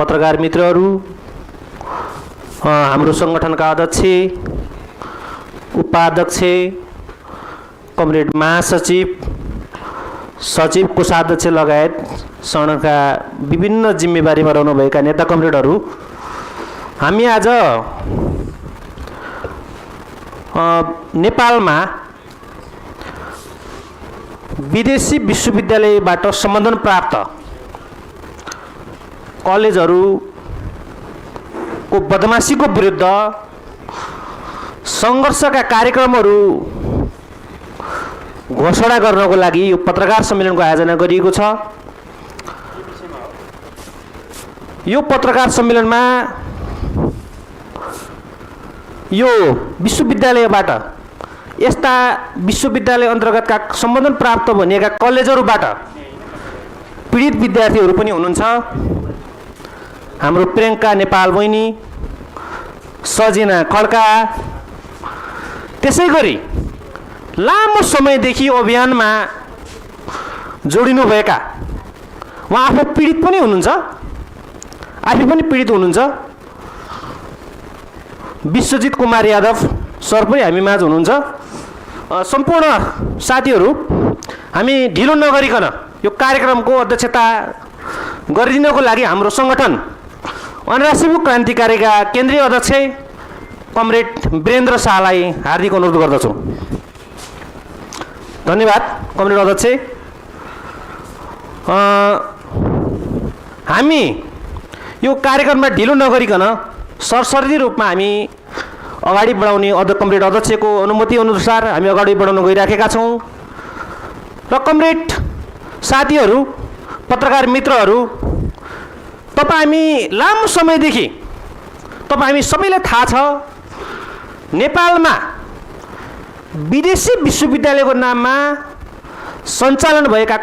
पत्रकार मित्रहरू, हाम्रो सङ्गठनका अध्यक्ष, उपाध्यक्ष, कमरेड महासचिव, सचिव, कोषाध्यक्ष लगायत सङ्गठनका विभिन्न जिम्मेवारीमा रहनुभएका नेता कमरेडहरू, हामी आज नेपालमा विदेशी विश्वविद्यालयबाट सम्बन्धन प्राप्त कलेजहरूको बदमाशीको विरुद्ध सङ्घर्षका कार्यक्रमहरू घोषणा गर्नको लागि यो पत्रकार सम्मेलनको आयोजना गरिएको छ। यो पत्रकार सम्मेलनमा यो विश्वविद्यालयबाट यस्ता विश्वविद्यालय अन्तर्गतका सम्बन्धन प्राप्त भनिएका कलेजहरूबाट पीडित विद्यार्थीहरू पनि हुनुहुन्छ। हाम्रो प्रियङ्का नेपाल बहिनी, सजिना खड्का, त्यसै गरी लामो समयदेखि अभियानमा जोडिनुभएका उहाँ आफू पीडित पनि हुनुहुन्छ, आफै पनि पीडित हुनुहुन्छ। विश्वजित कुमार यादव सर पनि हामी माझ हुनुहुन्छ। सम्पूर्ण साथीहरू, हामी ढिलो नगरिकन यो कार्यक्रमको अध्यक्षता गरिदिनको लागि हाम्रो सङ्गठन अनारक्षित क्रान्तिकारीका केन्द्रीय अध्यक्ष कमरेड वीरेन्द्र शाहलाई हार्दिक अनुरोध गर्दछु। धन्यवाद कमरेड अध्यक्ष। हामी यो कार्यक्रममा ढिलो नगरिकन सरसर्ती रूपमा हामी अगाडि बढाउने कमरेड अध्यक्षको अनुमति अनुसार हामी अगाडि बढाउन गइराखेका छौँ। र कमरेड साथीहरू, पत्रकार मित्रहरू, हामी लामो समयदेखि हामी सबैलाई थाहा छ, नेपालमा विदेशी विश्वविद्यालयको नाममा सञ्चालन भएका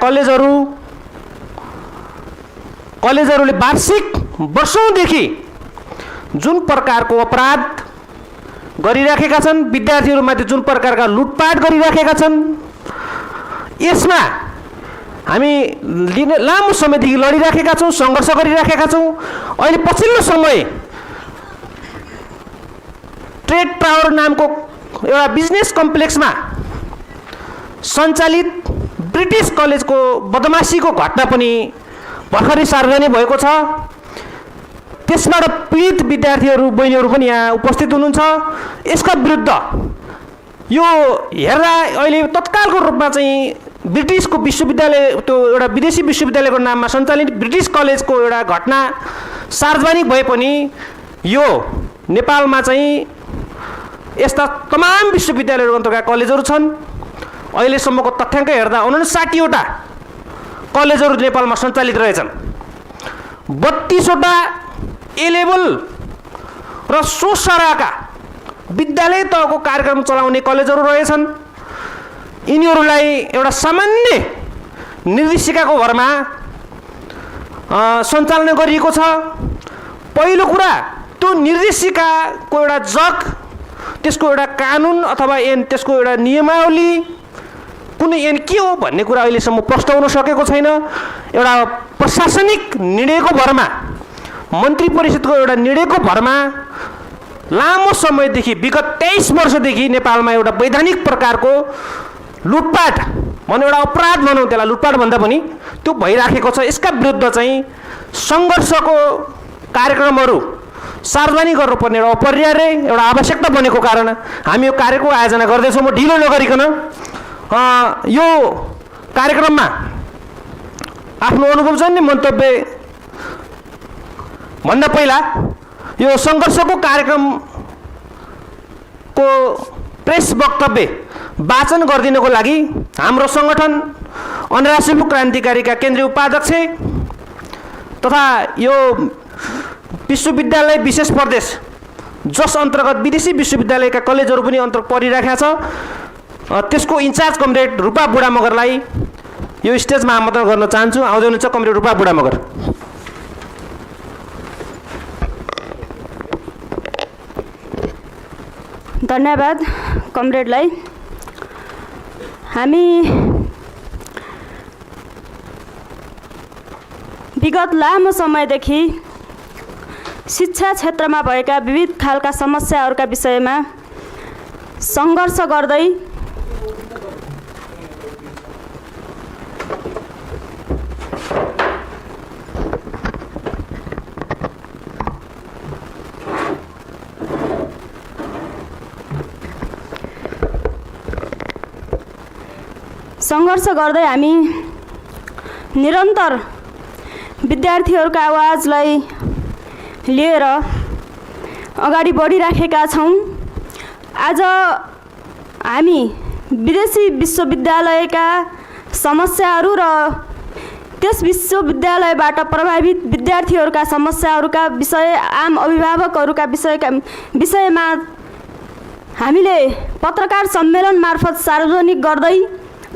कलेजहरूले वार्षिक वर्षौँदेखि जुन प्रकारको अपराध गरिराखेका छन्, विद्यार्थीहरूमाथि जुन प्रकारका लुटपाट गरिराखेका छन्, यसमा हामी लामो समयदेखि लडिराखेका छौँ, सङ्घर्ष गरिराखेका छौँ। अहिले पछिल्लो समय ट्रेड टावर नामको एउटा बिजनेस कम्प्लेक्समा सञ्चालित ब्रिटिस कलेजको बदमाशीको घटना पनि भर्खरै सार्वजनिक भएको छ। त्यसबाट पीडित विद्यार्थीहरू, बहिनीहरू पनि यहाँ उपस्थित हुनुहुन्छ। यसका विरुद्ध यो हेर्दा अहिले तत्कालको रूपमा चाहिँ ब्रिटिसको विश्वविद्यालय, त्यो एउटा विदेशी विश्वविद्यालयको नाममा सञ्चालित ब्रिटिस कलेजको एउटा घटना सार्वजनिक भए पनि यो नेपालमा चाहिँ यस्ता तमाम विश्वविद्यालयहरू अन्तर्गत कलेजहरू छन्। अहिलेसम्मको तथ्याङ्क हेर्दा 59वटा कलेजहरू नेपालमा सञ्चालित रहेछन्। 32वटा ए लेभल र 16 सरहका विद्यालय तहको कार्यक्रम चलाउने कलेजहरू रहेछन्। यिनीहरूलाई एउटा सामान्य निर्देशिकाको भरमा सञ्चालन गरिएको छ। पहिलो कुरा, त्यो निर्देशिकाको एउटा जग, त्यसको एउटा कानुन अथवा त्यसको एउटा नियमावली कुनै के हो भन्ने कुरा अहिलेसम्म प्रष्ट हुन सकेको छैन। एउटा प्रशासनिक निर्णयको भरमा, मन्त्री परिषदको एउटा निर्णयको भरमा लामो समयदेखि, विगत 23 वर्षदेखि नेपालमा एउटा वैधानिक प्रकारको लुटपाट भनौँ, एउटा अपराध भनौँ, त्यसलाई लुटपाट भन्दा पनि त्यो भइराखेको छ। यसका विरुद्ध चाहिँ सङ्घर्षको कार्यक्रमहरू सार्वजनिक गर्नुपर्ने एउटा अपरिहार्य एउटा आवश्यकता बनेको कारण हामी यो कार्यको आयोजना गर्दैछौँ। म ढिलो नगरिकन यो कार्यक्रममा आफ्नो अनुभवजन्य मन्तव्य भन्दा पहिला यो सङ्घर्षको कार्यक्रमको प्रेस वक्तव्य वाचन गरिदिनको लागि हाम्रो सङ्गठन अनारक्षित क्रान्तिकारीका केन्द्रीय उपाध्यक्ष तथा यो विश्वविद्यालय विशेष प्रदेश, जस अन्तर्गत विदेशी विश्वविद्यालयका कलेजहरू पनि अन्तर्गत परिराखेका छ, त्यसको इन्चार्ज कमरेड रूपा बुढा मगरलाई यो स्टेजमा आमन्त्रण गर्न चाहन्छु। आउँदै हुनुहुन्छ कमरेड रूपा बुढा मगर। धन्यवाद कमरेडलाई। हामी विगत लामो समयदेखि शिक्षा क्षेत्रमा भएका विविध खालका समस्याहरूका विषयमा सङ्घर्ष गर्दै हामी निरन्तर विद्यार्थीहरूका आवाजलाई लिएर अगाडि बढिराखेका छौँ। आज हामी विदेशी विश्वविद्यालयका समस्याहरू र त्यस विश्वविद्यालयबाट प्रभावित विद्यार्थीहरूका समस्याहरूका विषय, आम अभिभावकहरूका विषयमा हामीले पत्रकार सम्मेलन मार्फत सार्वजनिक गर्दै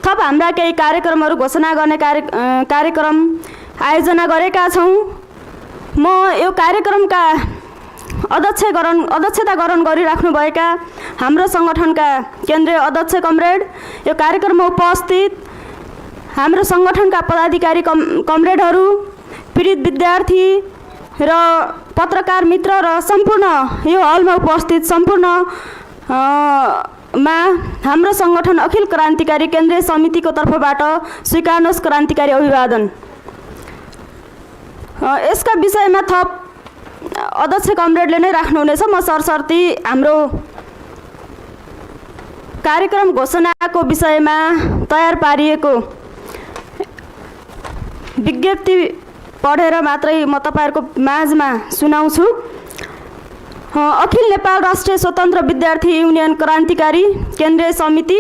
थप हाम्रा केही कार्यक्रमहरू घोषणा गर्ने कार्यक्रम आयोजना गरेका छौँ। म यो कार्यक्रमका अध्यक्षता ग्रहण गरिराख्नुभएका हाम्रो सङ्गठनका केन्द्रीय अध्यक्ष कमरेड, यो कार्यक्रममा उपस्थित हाम्रो सङ्गठनका पदाधिकारी कमरेडहरू, पीडित विद्यार्थी र पत्रकार मित्र र सम्पूर्ण यो हलमा उपस्थित सम्पूर्ण हाम्रो सङ्गठन अखिल क्रान्तिकारी केन्द्रीय समितिको तर्फबाट स्वीकार्नुहोस् क्रान्तिकारी अभिवादन। यसका विषयमा थप अध्यक्ष कमरेडले नै राख्नुहुनेछ। म सरसर्ती हाम्रो कार्यक्रम घोषणाको विषयमा तयार पारिएको विज्ञप्ति पढेर मात्रै म तपाईँहरूको माझमा सुनाउँछु। अखिल नेपाल राष्ट्रिय स्वतन्त्र विद्यार्थी युनियन क्रान्तिकारी केन्द्रीय समिति,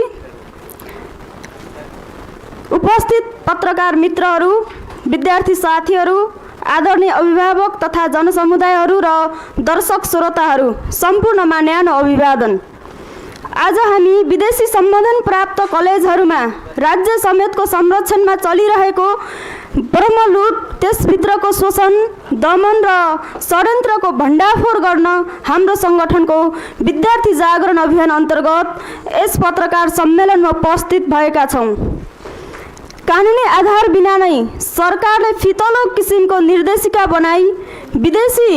उपस्थित पत्रकार मित्रहरू, विद्यार्थी साथीहरू, आदरणीय अभिभावक तथा जनसमुदायहरू र दर्शक श्रोताहरू सम्पूर्णमा न्यानो अभिवादन। आज हामी विदेशी सम्बोधन प्राप्त कलेजहरूमा राज्य समेतको संरक्षणमा चलिरहेको ब्रह्मलुट, त्यसभित्रको शोषण, दमन र षड्यन्त्रको भण्डाफोर गर्न हाम्रो सङ्गठनको विद्यार्थी जागरण अभियान अन्तर्गत यस पत्रकार सम्मेलनमा उपस्थित भएका छौँ। कानुनी आधार बिना नै सरकारले फितलो किसिमको निर्देशिका बनाई विदेशी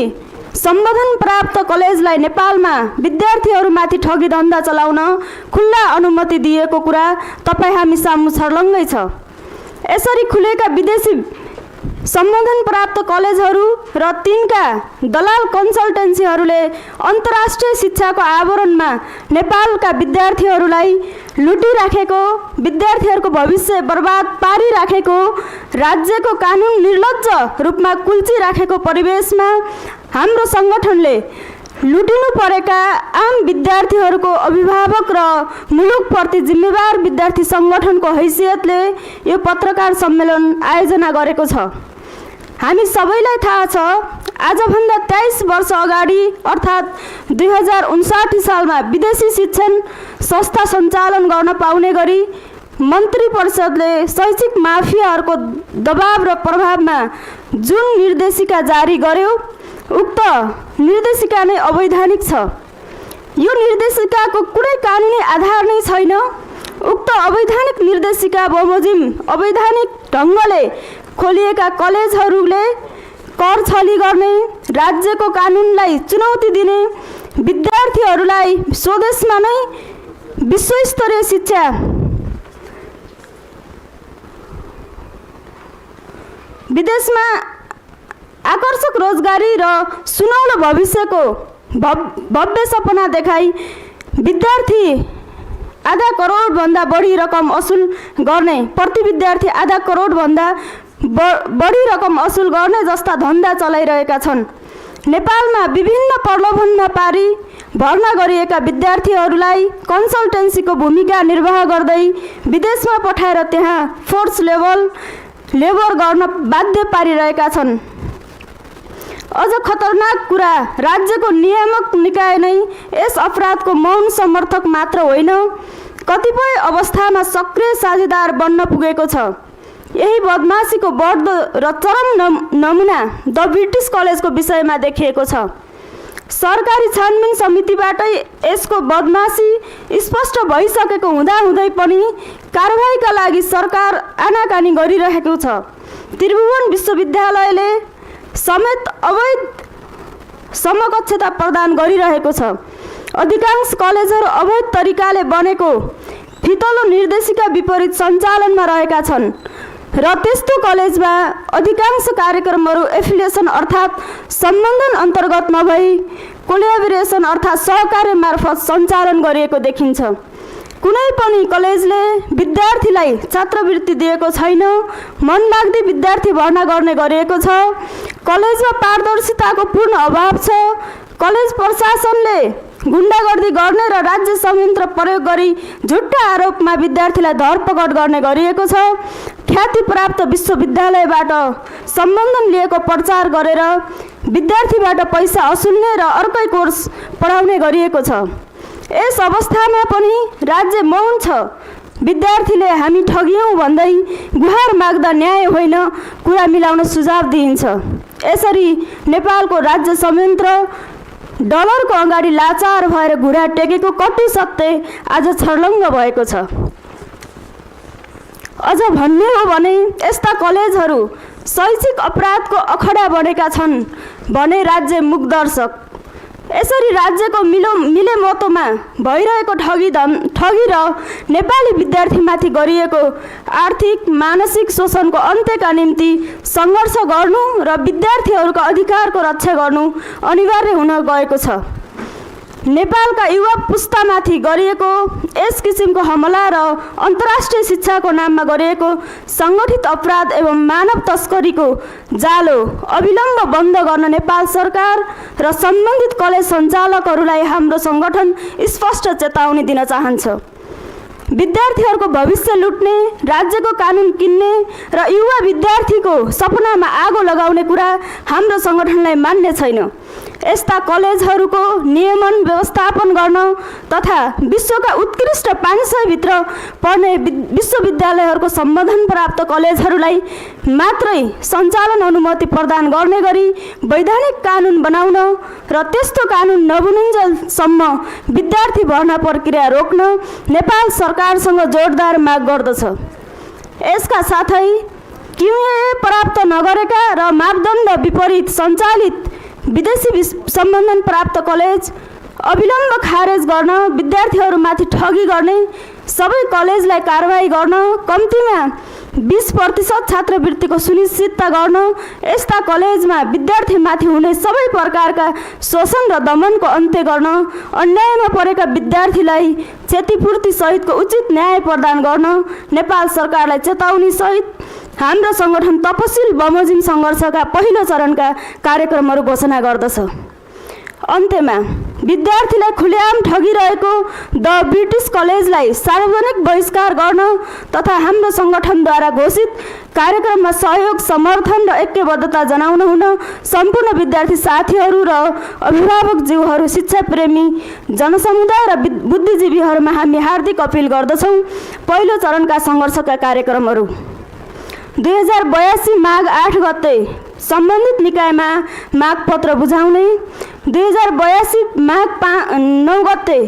सम्बोधन प्राप्त कलेजलाई नेपालमा विद्यार्थीहरूमाथि ठगी धन्दा चलाउन खुल्ला अनुमति दिएको कुरा तपाईँ हामी सामु छर्लङ्गै छ। यसरी खुलेका विदेशी सम्बोधन प्राप्त कलेजहरू र तिनका दलाल कन्सल्टेन्सीहरूले अन्तर्राष्ट्रिय शिक्षाको आवरणमा नेपालका विद्यार्थीहरूलाई लुटिराखेको, विद्यार्थीहरूको भविष्य बर्बाद पारिराखेको, राज्यको कानुन निर्लज्ज रूपमा कुल्चिराखेको परिवेशमा हाम्रो सङ्गठनले लुटिनु परेका आम विद्यार्थीहरूको अभिभावक र मुलुकप्रति जिम्मेवार विद्यार्थी सङ्गठनको हैसियतले यो पत्रकार सम्मेलन आयोजना गरेको छ। हामी सबैलाई थाहा छ, आजभन्दा 23 वर्ष अगाडि अर्थात् 2059 सालमा विदेशी शिक्षण संस्था सञ्चालन गर्न पाउने गरी मन्त्री परिषदले शैक्षिक माफियाहरूको दबाव र प्रभावमा जुन निर्देशिका जारी गर्यो, उक्त निर्देशिका नै अवैधानिक छ। यो निर्देशिकाको कुनै कानुनी आधार नै छैन। उक्त अवैधानिक निर्देशिका बमोजिम अवैधानिक ढङ्गले खोलिएका कलेजहरूले कर छली गर्ने, राज्यको कानुनलाई चुनौती दिने, विद्यार्थीहरूलाई स्वदेशमा नै विश्वस्तरीय शिक्षा विदेशमा आकर्षक रोजगारी र सुनौलो भविष्यको भव्य सपना देखाई विद्यार्थी आधा करोडभन्दा बढी रकम असुल गर्ने, प्रति विद्यार्थी आधा करोडभन्दा बढी रकम असुल गर्ने जस्ता धन्दा चलाइरहेका छन्। नेपालमा विभिन्न प्रलोभनमा पारी भर्ना गरिएका विद्यार्थीहरूलाई कन्सल्टेन्सीको भूमिका निर्वाह गर्दै विदेशमा पठाएर त्यहाँ फोर्स लेबर गर्न बाध्य पारिरहेका छन्। अझ खतरनाक कुरा, राज्यको नियामक निकाय नै यस अपराधको मौन समर्थक मात्र होइन, कतिपय अवस्थामा सक्रिय साझेदार बन्न पुगेको छ। यही बदमाशीको बढ्दो र चरम नमुना द ब्रिटिस कलेजको विषयमा देखिएको छ। सरकारी छानबिन समितिबाटै यसको बदमाशी स्पष्ट भइसकेको हुँदाहुँदै पनि कारबाहीका लागि सरकार आनाकानी गरिरहेको छ। त्रिभुवन विश्वविद्यालयले समेत अवैध समकक्षता प्रदान गरिरहेको छ। अधिकांश कलेजहरू अवैध तरिकाले बनेको फितलो निर्देशिका विपरीत सञ्चालनमा रहेका छन् र त्यस्तो कलेजमा अधिकांश कार्यक्रमहरू एफिलिएसन अर्थात् सम्बन्धन अन्तर्गत नभई कोल्याबोरेसन अर्थात् सहकार्य मार्फत सञ्चालन गरिएको देखिन्छ। कुनै पनि कलेजले विद्यार्थीलाई छात्रवृत्ति दिएको छैन, मनलाग्दी विद्यार्थी भर्ना गर्ने गरिएको छ, कलेजमा पारदर्शिताको पूर्ण अभाव छ, कलेज प्रशासनले गुण्डागर्दी गर्ने र राज्य संयन्त्र प्रयोग गरी झुट्टा आरोपमा विद्यार्थीलाई धरपकड गर्ने गरिएको छ, ख्याति प्राप्त विश्वविद्यालयबाट सम्बन्धन लिएको प्रचार गरेर विद्यार्थीबाट पैसा असुल्ने र अर्कै कोर्स पढाउने गरिएको छ। यस अवस्थामा पनि राज्य मौन छ। विद्यार्थीले हामी ठगियौँ भन्दै गुहार माग्दा न्याय होइन, कुरा मिलाउन सुझाव दिइन्छ। यसरी नेपालको राज्य संयन्त्र डलरको अगाडि लाचार भएर घुँडा टेकेको कटु सत्य आज छर्लङ्ग भएको छ। अझ भन्ने हो भने यस्ता कलेजहरू शैक्षिक अपराधको अखडा बनेका छन् भने राज्य मुखदर्शक। यसरी राज्यको मिलेमतोमा भइरहेको ठगी र नेपाली विद्यार्थीमाथि गरिएको आर्थिक मानसिक शोषणको अन्त्यका निम्ति सङ्घर्ष गर्नु र विद्यार्थीहरूको अधिकारको रक्षा गर्नु अनिवार्य हुन गएको छ। नेपालका युवा पुस्तामाथि गरिएको यस किसिमको हमला र अन्तर्राष्ट्रिय शिक्षाको नाममा गरिएको सङ्गठित अपराध एवं मानव तस्करीको जालो अविलम्ब बन्द गर्न नेपाल सरकार र सम्बन्धित कलेज सञ्चालकहरूलाई हाम्रो सङ्गठन स्पष्ट चेतावनी दिन चाहन्छ। विद्यार्थीहरूको भविष्य लुट्ने, राज्यको कानुन किन्ने र युवा विद्यार्थीको सपनामा आगो लगाउने कुरा हाम्रो सङ्गठनलाई मान्य छैन। यस्ता कलेजहरूको नियमन व्यवस्थापन गर्न तथा विश्वका उत्कृष्ट 500 भित्र पढ्ने विश्वविद्यालयहरूको सम्बन्धन प्राप्त कलेजहरूलाई मात्रै सञ्चालन अनुमति प्रदान गर्ने गरी वैधानिक कानुन बनाउन र त्यस्तो कानुन नबनिन्जेलसम्म विद्यार्थी भर्ना प्रक्रिया रोक्न नेपाल सरकारसँग जोडदार माग गर्दछ। यसका साथै क्युए प्राप्त नगरेका र मापदण्ड विपरीत सञ्चालित विदेशी सम्बन्धन प्राप्त कलेज अविलम्ब खारेज गर्न, विद्यार्थीहरूमाथि ठगी गर्ने सबै कलेजलाई कारबाही गर्न, कम्तीमा 20% छात्रवृत्तिको सुनिश्चितता गर्न, यस्ता कलेजमा विद्यार्थीमाथि हुने सबै प्रकारका शोषण र दमनको अन्त्य गर्न, अन्यायमा परेका विद्यार्थीलाई क्षतिपूर्ति सहितको उचित न्याय प्रदान गर्न नेपाल सरकारलाई चेतावनी सहित हाम्रो सङ्गठन तपसिल बमोजिम सङ्घर्षका पहिलो चरणका कार्यक्रमहरू घोषणा गर्दछ। अन्त्यमा विद्यार्थीलाई खुलेआम ठगिरहेको द ब्रिटिस कलेजलाई सार्वजनिक बहिष्कार गर्न तथा हाम्रो सङ्गठनद्वारा घोषित कार्यक्रममा सहयोग, समर्थन र ऐक्यबद्धता जनाउन हुन सम्पूर्ण विद्यार्थी साथीहरू र अभिभावकज्यूहरू, शिक्षाप्रेमी जनसमुदाय र बुद्धिजीवीहरूमा हामी हार्दिक अपिल गर्दछौँ। पहिलो चरणका सङ्घर्षका कार्यक्रमहरू 2082 माघ 8 गते सम्बन्धित निकायमा मागपत्र बुझाउने, 2082 माघ 9 गते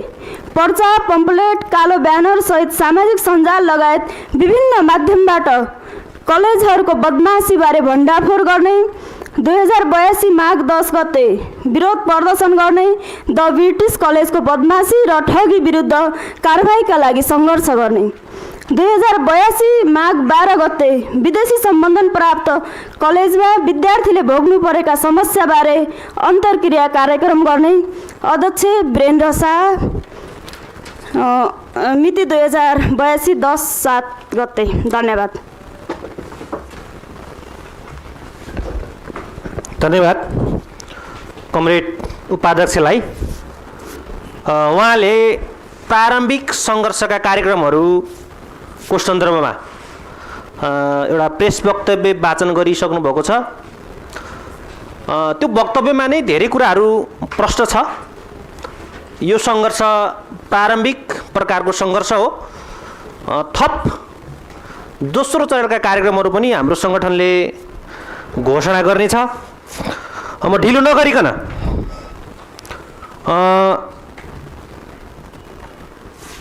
पर्चा, पम्पलेट, कालो ब्यानर सहित सामाजिक सञ्जाल लगायत विभिन्न माध्यमबाट कलेजहरूको बदमासीबारे भण्डाफोर गर्ने, 2082 माघ 10 गते विरोध प्रदर्शन गर्ने, द ब्रिटिस कलेजको बदमासी र ठगी विरुद्ध कारबाहीका लागि सङ्घर्ष गर्ने, 2082 माघ 12 गते विदेशी सम्बन्धन प्राप्त कलेजमा विद्यार्थीले भोग्नु परेका समस्याबारे अन्तर्क्रिया कार्यक्रम गर्ने। अध्यक्ष वीरेन्द्र शाह, मिति 2082 10/7 गते। धन्यवाद। धन्यवाद कमरेड उपाध्यक्षलाई। उहाँले प्रारम्भिक सङ्घर्षका कार्यक्रमहरूको सन्दर्भमा एउटा प्रेस वक्तव्य वाचन गरिसक्नु भएको छ। त्यो वक्तव्यमा नै धेरै कुराहरू प्रष्ट छ। यो सङ्घर्ष प्रारम्भिक प्रकारको सङ्घर्ष हो। थप दोस्रो चरणका कार्यक्रमहरू पनि हाम्रो सङ्गठनले घोषणा गर्नेछ। म ढिलो नगरिकन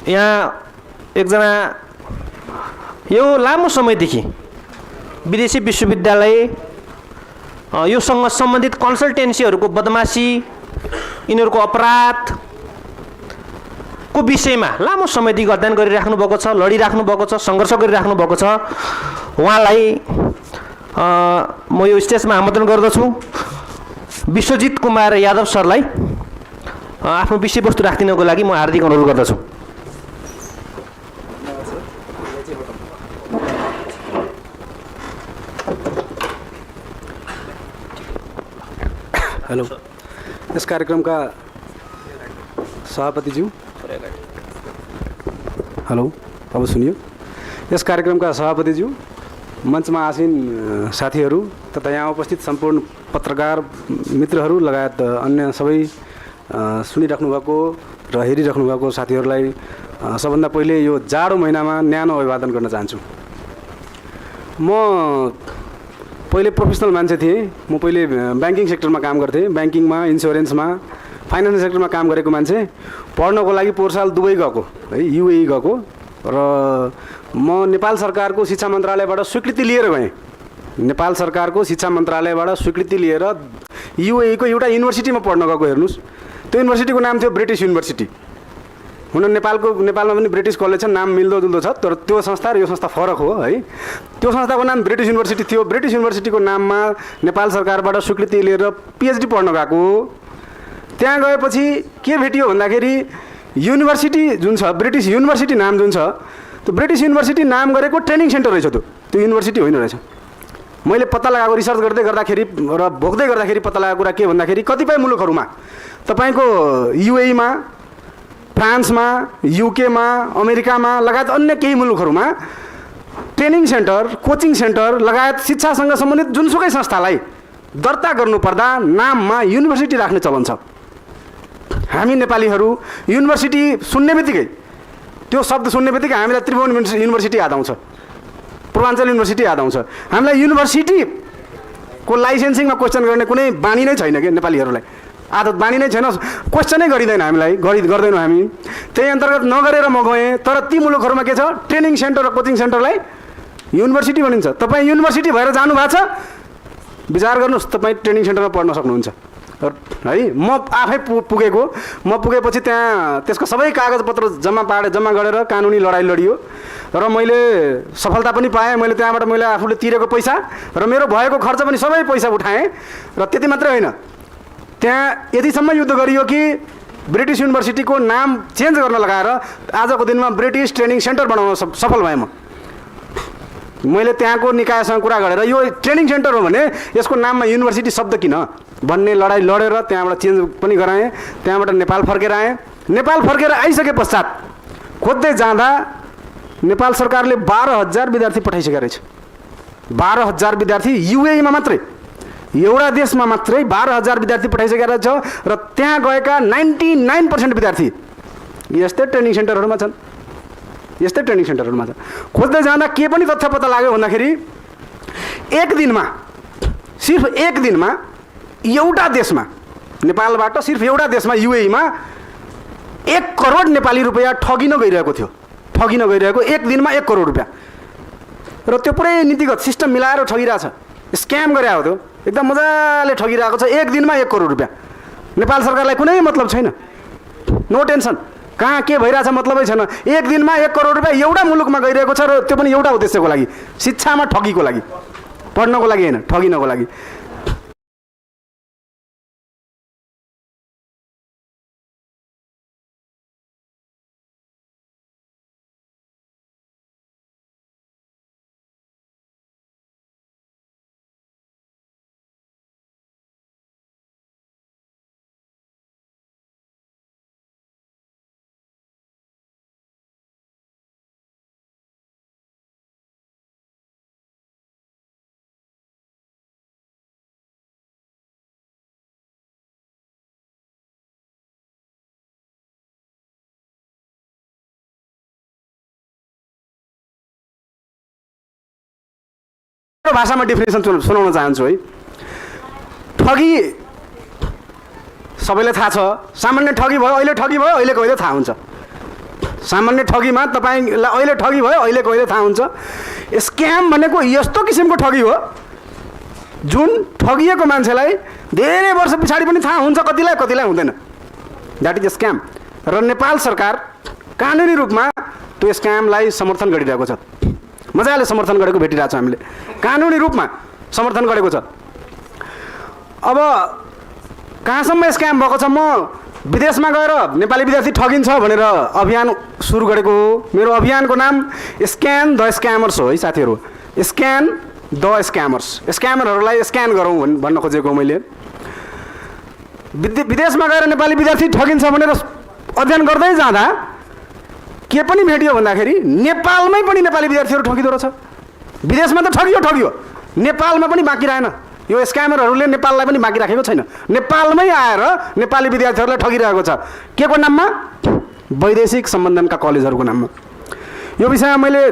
यहाँ एकजना यो लामो समयदेखि विदेशी विश्वविद्यालय योसँग सम्बन्धित कन्सल्टेन्सीहरूको बदमासी यिनीहरूको अपराधको विषयमा लामो समयदेखि अध्ययन गरिराख्नु भएको छ, लडिराख्नु भएको छ, सङ्घर्ष गरिराख्नु भएको छ। उहाँलाई म यो स्टेजमा आमन्त्रण गर्दछु। विश्वजित कुमार यादव सरलाई आफ्नो विषयवस्तु राखिदिनको लागि म हार्दिक अनुरोध गर्दछु। हेलो, इस कार्यक्रम का सभापति ज्यू, हेलो, अब सुनियो। यस कार्यक्रम का सभापति ज्यू, मञ्चमा आसीन साथीहरू तथा यहाँ उपस्थित सम्पूर्ण पत्रकार मित्रहरू लगायत अन्य सबै सुनिराख्नु भएको र हेरिराख्नु भएको साथीहरूलाई सबभन्दा पहिले यो जाडो महिनामा न्यानो अभिवादन गर्न चाहन्छु। म पहिले प्रोफेसनल मान्छे थिएँ। म पहिले ब्याङ्किङ सेक्टरमा काम गर्थेँ। ब्याङ्किङमा, इन्स्योरेन्समा, फाइनेन्स सेक्टरमा काम गरेको मान्छे। पढ्नको लागि पोहोर साल दुबई गएको है, युएई गएको र म नेपाल सरकारको शिक्षा मन्त्रालयबाट स्वीकृति लिएर गएँ। नेपाल सरकारको शिक्षा मन्त्रालयबाट स्वीकृति लिएर युएई को एउटा युनिभर्सिटीमा पढ्न गएको। हेर्नुहोस्, त्यो युनिभर्सिटीको नाम थियो ब्रिटिस युनिभर्सिटी। हुन नेपालमा पनि ब्रिटिस कलेज छ, नाम मिल्दोजुल्दो छ, तर त्यो संस्था र यो संस्था फरक हो है। त्यो संस्थाको नाम ब्रिटिस युनिभर्सिटी थियो। ब्रिटिस युनिभर्सिटीको नाममा नेपाल सरकारबाट स्वीकृति लिएर पिएचडी पढ्न गएको। त्यहाँ गएपछि के भेटियो भन्दाखेरि युनिभर्सिटी जुन छ, ब्रिटिस युनिभर्सिटी नाम जुन छ, त्यो ब्रिटिस युनिभर्सिटी नाम गरेको ट्रेनिङ सेन्टर रहेछ। त्यो युनिभर्सिटी होइन रहेछ। मैले पत्ता लगाएको, रिसर्च गर्दै गर्दाखेरि र भोग्दै गर्दाखेरि पत्ता लगाएको कुरा के भन्दाखेरि कतिपय मुलुकहरूमा तपाईँको युएईमा, फ्रान्समा, युकेमा, अमेरिकामा लगायत अन्य केही मुलुकहरूमा ट्रेनिङ सेन्टर, कोचिङ सेन्टर लगायत शिक्षासँग सम्बन्धित जुनसुकै संस्थालाई दर्ता गर्नुपर्दा नाममा युनिभर्सिटी राख्ने चलन छ। हामी नेपालीहरू युनिभर्सिटी सुन्ने बित्तिकै, त्यो शब्द सुन्ने बित्तिकै हामीलाई त्रिभुवन युनिभर्सिटी याद आउँछ, पूर्वाञ्चल युनिभर्सिटी याद आउँछ। हामीलाई युनिभर्सिटीको लाइसेन्सिङमा क्वेसन गर्ने कुनै बानी नै छैन कि नेपालीहरूलाई, आदत बानी नै छैन, क्वेसनै गरिँदैन हामीलाई, गर्दैनौँ हामी। त्यही अन्तर्गत नगरेर म गएँ। तर ती मुलुकहरूमा के छ, ट्रेनिङ सेन्टर र कोचिङ सेन्टरलाई युनिभर्सिटी भनिन्छ। तपाईँ युनिभर्सिटी भएर जानु भएको छ, विचार गर्नुहोस्, तपाईँ ट्रेनिङ सेन्टरमा पढ्न सक्नुहुन्छ है। म आफै पुगेको। म पुगेपछि त्यहाँ त्यसको सबै कागजपत्र जम्मा गरेर कानुनी लडाइँ लडियो र मैले सफलता पनि पाएँ। मैले त्यहाँबाट मैले आफूले तिरेको पैसा र मेरो भएको खर्च पनि सबै पैसा उठाएँ। र त्यति मात्रै होइन, त्यहाँ यतिसम्म युद्ध गरियो कि ब्रिटिस युनिभर्सिटीको नाम चेन्ज गर्न लगाएर आजको दिनमा ब्रिटिस ट्रेनिङ सेन्टर बनाउन सफल भएँ। मैले त्यहाँको निकायसँग कुरा गरेर यो ट्रेनिङ सेन्टर हो भने यसको नाममा युनिभर्सिटी शब्द किन भन्ने लडाइँ लडेर त्यहाँबाट चेन्ज पनि गराएँ। त्यहाँबाट नेपाल फर्केर आएँ। नेपाल फर्केर आइसके पश्चात खोज्दै जाँदा नेपाल सरकारले 12,000 विद्यार्थी पठाइसकेको रहेछ। 12,000 विद्यार्थी युएईमा मात्रै, एउटा देशमा मात्रै 12,000 विद्यार्थी पठाइसकेको रहेछ। र त्यहाँ गएका 99% विद्यार्थी यस्तै ट्रेनिङ सेन्टरहरूमा छन्। खोज्दै जाँदा के पनि तथ्य पत्ता लाग्यो भन्दाखेरि सिर्फ एक दिनमा एउटा देशमा, नेपालबाट सिर्फ एउटा देशमा युएईमा 1 करोड नेपाली रुपियाँ ठगिन गइरहेको थियो। एक दिनमा 1 करोड रुपियाँ। र त्यो पुरै नीतिगत सिस्टम मिलाएर ठगिरहेछ, स्क्याम गरे हो। त्यो एकदम मजाले ठगिरहेको छ। एक दिनमा 1 करोड रुपियाँ। नेपाल सरकारलाई कुनै मतलब छैन, नो टेन्सन, कहाँ के भइरहेछ मतलबै छैन। एक दिनमा 1 करोड रुपियाँ एउटा मुलुकमा गइरहेको छ, र त्यो पनि एउटा उद्देश्यको लागि, शिक्षामा ठगीको लागि, पढ्नको लागि होइन, ठगिनको लागि। भाषामा डेफिनेसन सुनाउन चाहन्छु है। ठगी सबैलाई थाहा छ। सामान्य ठगी भयो, अहिले ठगी भयो, अहिलेको अहिले थाहा हुन्छ। सामान्य ठगीमा तपाईँलाई अहिले ठगी भयो, अहिलेको अहिले थाहा हुन्छ। स्क्याम भनेको यस्तो किसिमको ठगी हो जुन ठगिएको मान्छेलाई धेरै वर्ष पछाडि पनि थाहा हुन्छ कतिलाई कतिलाई हुँदैन। That is a scam. र नेपाल सरकार कानुनी रूपमा त्यो स्क्यामलाई समर्थन गरिरहेको छ। मजाले समर्थन गरेको भेटिरहेको छ हामीले, कानुनी रूपमा समर्थन गरेको छ। अब कहाँसम्म स्क्याम भएको छ, म विदेशमा गएर नेपाली विद्यार्थी ठगिन्छ भनेर अभियान सुरु गरेको हो। मेरो अभियानको नाम स्क्यान द स्क्यामर्स हो है साथीहरू। स्क्यान द स्क्यामर्स, स्क्यामरहरूलाई स्क्यान गरौँ भन्न खोजेको मैले। विदेशमा गएर नेपाली विद्यार्थी ठगिन्छ भनेर अध्ययन गर्दै जाँदा के पनि भेटियो भन्दाखेरि नेपालमै पनि नेपाली विद्यार्थीहरू ठगिँदो रहेछ। विदेशमा त ठगियो, नेपालमा पनि बाँकी रहेन। यो स्क्यामरहरूले नेपाललाई पनि बाँकी राखेको छैन। नेपालमै आएर नेपाली विद्यार्थीहरूलाई ठगिरहेको छ। के को नाममा? वैदेशिक सम्बन्धनका कलेजहरूको नाममा। यो विषयमा मैले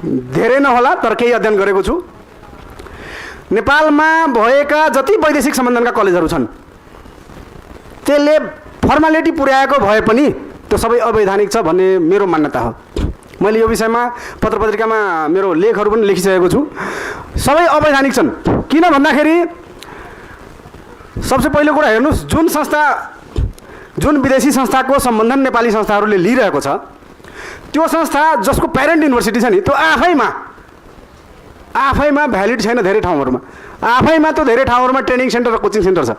धेरै नहोला तर केही अध्ययन गरेको छु। नेपालमा भएका जति वैदेशिक सम्बन्धनका कलेजहरू छन् त्यसले फर्मालिटी पुर्याएको भए पनि त्यो सबै अवैधानिक छ भन्ने मेरो मान्यता हो। मैले यो विषयमा पत्र पत्रिकामा मेरो लेखहरू पनि लेखिसकेको छु। सबै अवैधानिक छन्। किन भन्दाखेरि सबसे पहिलो कुरा हेर्नुहोस्, जुन विदेशी संस्थाको सम्बन्धन नेपाली संस्थाहरूले लिइरहेको छ त्यो संस्था जसको प्यारेन्ट युनिभर्सिटी छ नि त्यो आफैमा भ्यालिड छैन। धेरै ठाउँहरूमा आफैमा त्यो धेरै ठाउँहरूमा ट्रेनिङ सेन्टर र कोचिङ सेन्टर छ।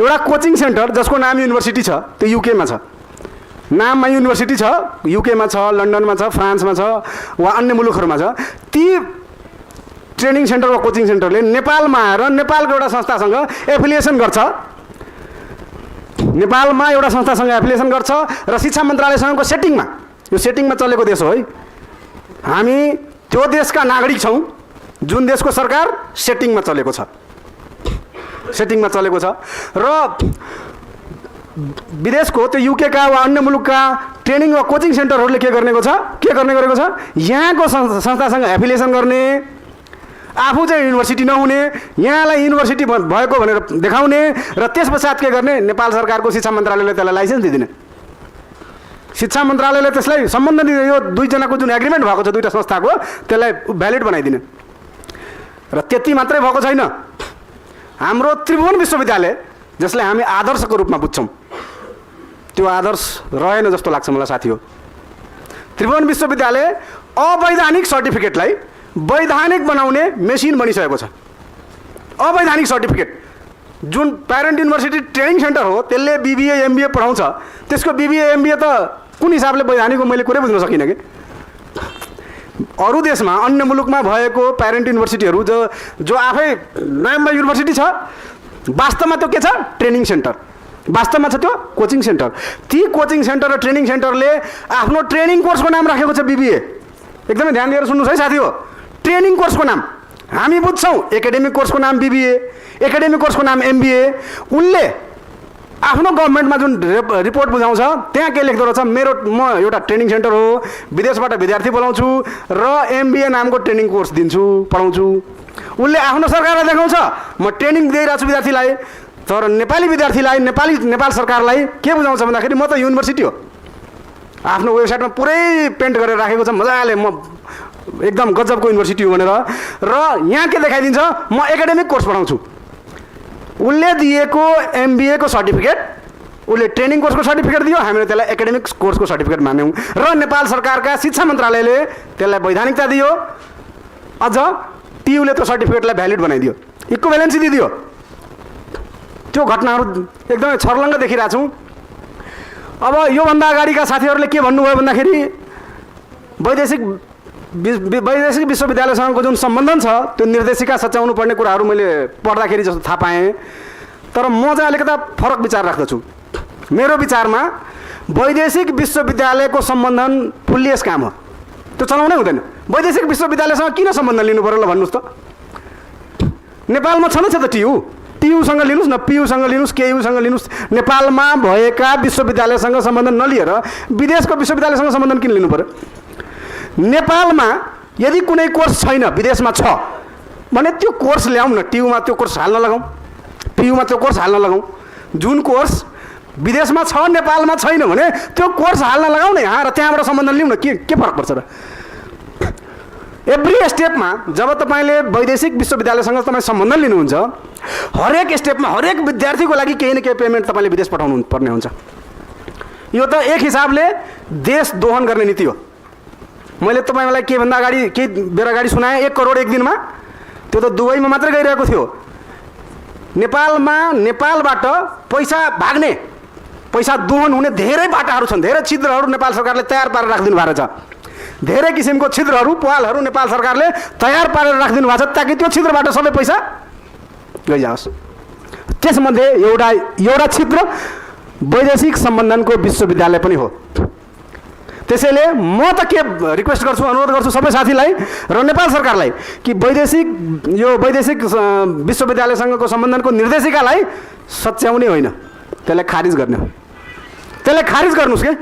एउटा कोचिङ सेन्टर जसको नाम युनिभर्सिटी छ त्यो युकेमा छ, नाममा युनिभर्सिटी छ, युकेमा छ, लन्डनमा छ, फ्रान्समा छ वा अन्य मुलुकहरूमा छ। ती ट्रेनिङ सेन्टर वा कोचिङ सेन्टरले नेपालमा आएर नेपालको एउटा संस्थासँग एफिलिएसन गर्छ, नेपालमा एउटा संस्थासँग एफिलिएसन गर्छ र शिक्षा मन्त्रालयसँगको सेटिङमा, यो सेटिङमा चलेको देश हो है। हामी त्यो देशका नागरिक छौँ जुन देशको सरकार सेटिङमा चलेको छ, र विदेशको त्यो युकेका वा अन्य मुलुकका ट्रेनिङ वा कोचिङ सेन्टरहरूले के गर्ने गरेको छ यहाँको संस्थासँग एफिलिएसन गर्ने, आफू चाहिँ युनिभर्सिटी नहुने, यहाँलाई युनिभर्सिटी भएको भनेर देखाउने र त्यस पश्चात के गर्ने, नेपाल सरकारको शिक्षा मन्त्रालयले त्यसलाई लाइसेन्स दिँदैन। शिक्षा मन्त्रालयले त्यसलाई सम्बन्ध दिँदैन। यो दुईजनाको जुन एग्रिमेन्ट भएको छ दुईवटा संस्थाको त्यसलाई भ्यालिड बनाइदिने। र त्यति मात्रै भएको छैन, हाम्रो त्रिभुवन विश्वविद्यालय जसलाई हामी आदर्शको रूपमा बुझ्छौँ त्यो आदर्श रहेन जस्तो लाग्छ मलाई साथी हो। त्रिभुवन विश्वविद्यालय अवैधानिक सर्टिफिकेटलाई वैधानिक बनाउने मेसिन बनिसकेको छ। अवैधानिक सर्टिफिकेट जुन प्यारेन्ट युनिभर्सिटी ट्रेनिङ सेन्टर हो त्यसले बिबिए एमबिए पढाउँछ, त्यसको बिबिए एमबिए त कुन हिसाबले वैधानिक हो मैले कुरै बुझ्न सकिनँ कि। अरू देशमा अन्य मुलुकमा भएको प्यारेन्ट युनिभर्सिटीहरू जो आफै नाममा युनिभर्सिटी छ वास्तवमा त्यो के छ, ट्रेनिङ सेन्टर, वास्तवमा छ त्यो कोचिङ सेन्टर। ती कोचिङ सेन्टर र ट्रेनिङ सेन्टरले आफ्नो ट्रेनिङ कोर्सको नाम राखेको छ बिबिए। एकदमै ध्यान दिएर सुन्नुहोस् है साथी हो, ट्रेनिङ कोर्सको नाम हामी बुझ्छौँ, एकाडेमिक कोर्सको नाम बिबिए, एकाडेमिक कोर्सको नाम एमबिए। उनले आफ्नो गभर्मेन्टमा जुन रिपोर्ट बुझाउँछ त्यहाँ के लेख्दो रहेछ, म एउटा ट्रेनिङ सेन्टर हो, विदेशबाट विद्यार्थी बोलाउँछु र एमबिए नामको ट्रेनिङ कोर्स दिन्छु, पढाउँछु। उनले आफ्नो सरकारलाई देखाउँछ म ट्रेनिङ दिइरहेको छु विद्यार्थीलाई, तर नेपाली विद्यार्थीलाई नेपाल सरकारलाई के बुझाउँछ भन्दाखेरि म त युनिभर्सिटी हो। आफ्नो वेबसाइटमा पुरै पेन्ट गरेर राखेको छ मजाले, म एकदम गजबको युनिभर्सिटी हो भनेर। र यहाँ के देखाइदिन्छ, म एकाडेमिक कोर्स पढाउँछु। उसले दिएको एमबिएको सर्टिफिकेट, उसले ट्रेनिङ कोर्सको सर्टिफिकेट दियो, हामीले त्यसलाई एकाडेमिक कोर्सको सर्टिफिकेट मान्यौँ र नेपाल सरकारका शिक्षा मन्त्रालयले त्यसलाई वैधानिकता दियो। अझ टियुले त्यो सर्टिफिकेटलाई भ्यालिड बनाइदियो, इक्विभ्यालेन्सी दिइदियो। त्यो घटनाहरू एकदमै छर्लङ्ग देखिरहेको छौँ। अब योभन्दा अगाडिका साथीहरूले के भन्नुभयो भन्दाखेरि वैदेशिक विश्वविद्यालयसँगको जुन सम्बन्धन छ त्यो निर्देशिका सच्याउनु पर्ने कुराहरू मैले पढ्दाखेरि जस्तो थाहा पाएँ। तर म चाहिँ अलिकता फरक विचार राख्दछु। मेरो विचारमा वैदेशिक विश्वविद्यालयको सम्बन्धन फुल्ली स्क्याम हो, त्यो चलाउनै हुँदैन। वैदेशिक विश्वविद्यालयसँग किन सम्बन्धन लिनु पर्यो ल भन्नुहोस् त। नेपालमा छँदैछ त टियुसँग लिनुहोस् न, पियुसँग लिनुहोस्, केयुसँग लिनुहोस्। नेपालमा भएका विश्वविद्यालयसँग सम्बन्धन नलिएर विदेशको विश्वविद्यालयसँग सम्बन्धन किन लिनु पर्यो। नेपालमा यदि कुनै कोर्स छैन, विदेशमा छ भने त्यो कोर्स ल्याउँ न, टियुमा त्यो कोर्स हाल्न लगाउँ, पियुमा त्यो कोर्स हाल्न लगाउँ। जुन कोर्स विदेशमा छ नेपालमा छैन भने त्यो कोर्स हाल्न लगाउँ न यहाँ, र त्यहाँबाट सम्बन्धन लिउँ न, के फरक पर्छ र। एभ्री स्टेपमा जब तपाईँले वैदेशिक विश्वविद्यालयसँग तपाईँ सम्बन्धन लिनुहुन्छ हरेक स्टेपमा हरेक विद्यार्थीको लागि केही न केही पेमेन्ट तपाईँले विदेश पठाउनु पर्ने हुन्छ। यो त एक हिसाबले देश दोहन गर्ने नीति हो। मैले तपाईँलाई केभन्दा अगाडि केही बेर अगाडि सुनाएँ 1 करोड एक दिनमा, त्यो त दुबईमा मात्रै गइरहेको थियो। नेपालबाट पैसा भाग्ने, पैसा दोहन हुने धेरै बाटाहरू छन्, धेरै छिद्रहरू नेपाल सरकारले तयार पारेर राखिदिनु भएको छ। धेरै किसिमको छिद्रहरू पहलहरू नेपाल सरकारले तयार पारेर राखिदिनु भएको छ ताकि त्यो छिद्रबाट सबै पैसा गइजाओस्। त्यसमध्ये एउटा छिद्र वैदेशिक सम्बन्धनको विश्वविद्यालय पनि हो। त्यसैले म त के रिक्वेस्ट गर्छु, अनुरोध गर्छु सबै साथीलाई र नेपाल सरकारलाई कि वैदेशिक विश्वविद्यालयसँगको सम्बन्धनको निर्देशिकालाई सच्याउने होइन, त्यसलाई खारिज गर्ने हो। त्यसलाई खारिज गर्नुहोस् के।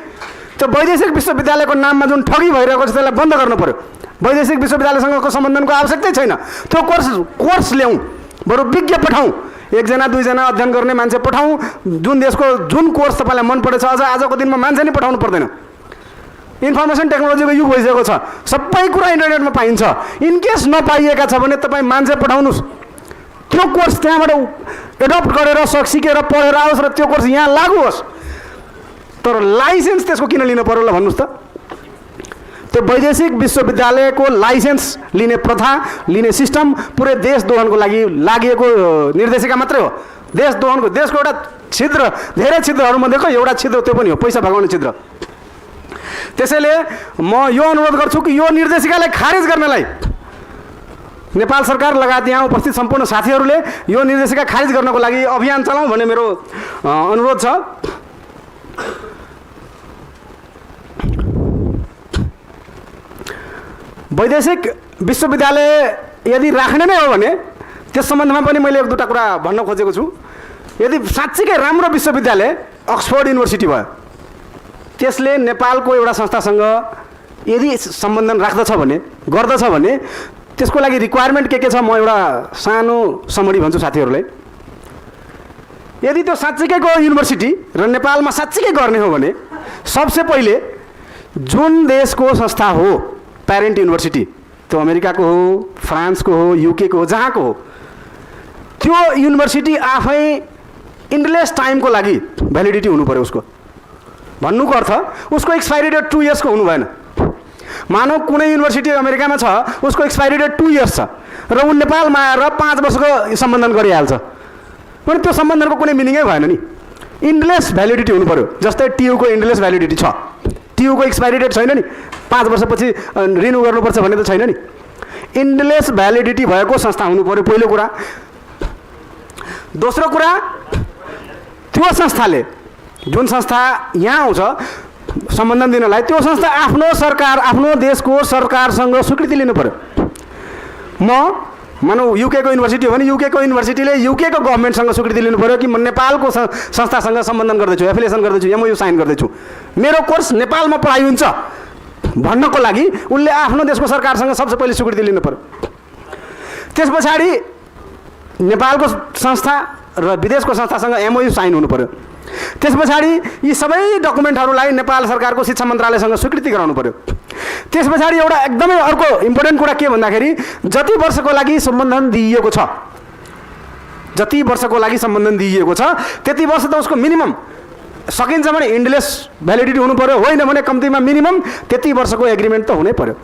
त्यो वैदेशिक विश्वविद्यालयको नाममा जुन ठगी भइरहेको छ त्यसलाई बन्द गर्नु पर्यो। वैदेशिक विश्वविद्यालयसँगको सम्बन्धनको आवश्यकतै छैन। त्यो कोर्स ल्याउँ, बरु विज्ञ पठाउँ, 1 जना 2 जना अध्ययन गर्ने मान्छे पठाउँ। जुन देशको जुन कोर्स तपाईँलाई मन परेछ, अझ आजको दिनमा मान्छे नै पठाउनु पर्दैन। इन्फर्मेसन टेक्नोलोजीको युग भइसकेको छ, सबै कुरा इन्टरनेटमा पाइन्छ। इनकेस नपाइएका छ भने तपाईँ मान्छे पठाउनुहोस्, त्यो कोर्स त्यहाँबाट एडप्ट गरेर सिकेर पढेर आओस् र त्यो कोर्स यहाँ लागू होस्। तर लाइसेन्स त्यसको किन लिनु पर्यो ल भन्नुहोस् त। त्यो वैदेशिक विश्वविद्यालयको लाइसेन्स लिने प्रथा, लिने सिस्टम पुरै देश दोहनको लागि लागेको निर्देशिका मात्रै हो। देश दोहनको, देशको एउटा छिद्र, धेरै छिद्रहरूमध्येको एउटा छिद्र त्यो पनि हो, पैसा भगाउने छिद्र। त्यसैले म यो अनुरोध गर्छु कि यो निर्देशिकालाई खारेज गर्नलाई नेपाल सरकार लगायत यहाँ उपस्थित सम्पूर्ण साथीहरूले यो निर्देशिका खारिज गर्नको लागि अभियान चलाउँ भन्ने मेरो अनुरोध छ। वैदेशिक विश्वविद्यालय यदि राख्ने नै हो भने त्यस सम्बन्धमा पनि मैले 1-2 कुरा भन्न खोजेको छु। यदि साँच्चीकै राम्रो विश्वविद्यालय अक्सफोर्ड युनिभर्सिटी भयो, त्यसले नेपालको एउटा संस्थासँग यदि सम्बन्धन राख्दछ भने, गर्दछ भने त्यसको लागि रिक्वायरमेन्ट के छ म एउटा सानो समरी भन्छु साथीहरूलाई। यदि त्यो साँच्चीकैको युनिभर्सिटी र नेपालमा साँच्चीकै गर्ने हो भने सबसे पहिले जुन देशको संस्था हो प्यारेन्ट युनिभर्सिटी, त्यो अमेरिकाको हो, फ्रान्सको हो, युकेको हो, जहाँको हो, त्यो युनिभर्सिटी आफै इन्डलेस टाइमको लागि भ्यालिडिटी हुनु पर्यो। उसको भन्नुको अर्थ उसको एक्सपायरी डेट 2 इयर्सको हुनु भएन। मानौ कुनै युनिभर्सिटी अमेरिकामा छ, उसको एक्सपायरी डेट 2 इयर्स छ र ऊ नेपालमा आएर 5 वर्षको सम्बन्धन गरिहाल्छ भने त्यो सम्बन्धनको कुनै मिनिङै भएन नि। इन्डलेस भ्यालिडिटी हुनु पर्यो। जस्तै टियुको इन्डलेस भ्यालिडिटी छ, टियुको एक्सपायरी डेट छैन नि, 5 वर्षपछि रिन्यू गर्नुपर्छ भन्ने त छैन नि। इन्डलेस भ्यालिडिटी भएको संस्था हुनु पर्यो पहिलो कुरा। दोस्रो कुरा, त्यो संस्थाले, जुन संस्था यहाँ आउँछ सम्बन्धन दिनलाई, त्यो संस्था आफ्नो सरकार, आफ्नो देशको सरकारसँग स्वीकृति लिनु पर्यो। मानौ युकेको युनिभर्सिटी हो भने युकेको युनिभर्सिटीले युकेको गभर्मेन्टसँग स्वीकृति लिनु पर्यो कि म नेपालको संस्थासँग सम्बन्धन गर्दैछु, एफिलिएसन गर्दैछु, एमओयू साइन गर्दैछु, मेरो कोर्स नेपालमा पढाइ हुन्छ भन्नको लागि उनले आफ्नो देशको सरकारसँग सबसे पहिले स्वीकृति लिनु पर्यो। त्यस पछाडि नेपालको संस्था र विदेशको संस्थासँग एमओयू साइन हुनु पर्यो। त्यस पछाडि यी सबै डकुमेन्टहरूलाई नेपाल सरकारको शिक्षा मन्त्रालयसँग स्वीकृति गराउनु पर्यो। त्यस पछाडि एउटा एकदमै अर्को इम्पोर्टेन्ट कुरा के भन्दाखेरि जति वर्षको लागि सम्बन्धन दिइएको छ, जति वर्षको लागि सम्बन्धन दिइएको छ त्यति वर्ष त उसको मिनिमम सकिन्छ भने इन्डलेस भ्यालिडिटी हुनु पर्यो, होइन भने कम्तीमा मिनिमम त्यति वर्षको एग्रिमेन्ट त हुनै पर्यो।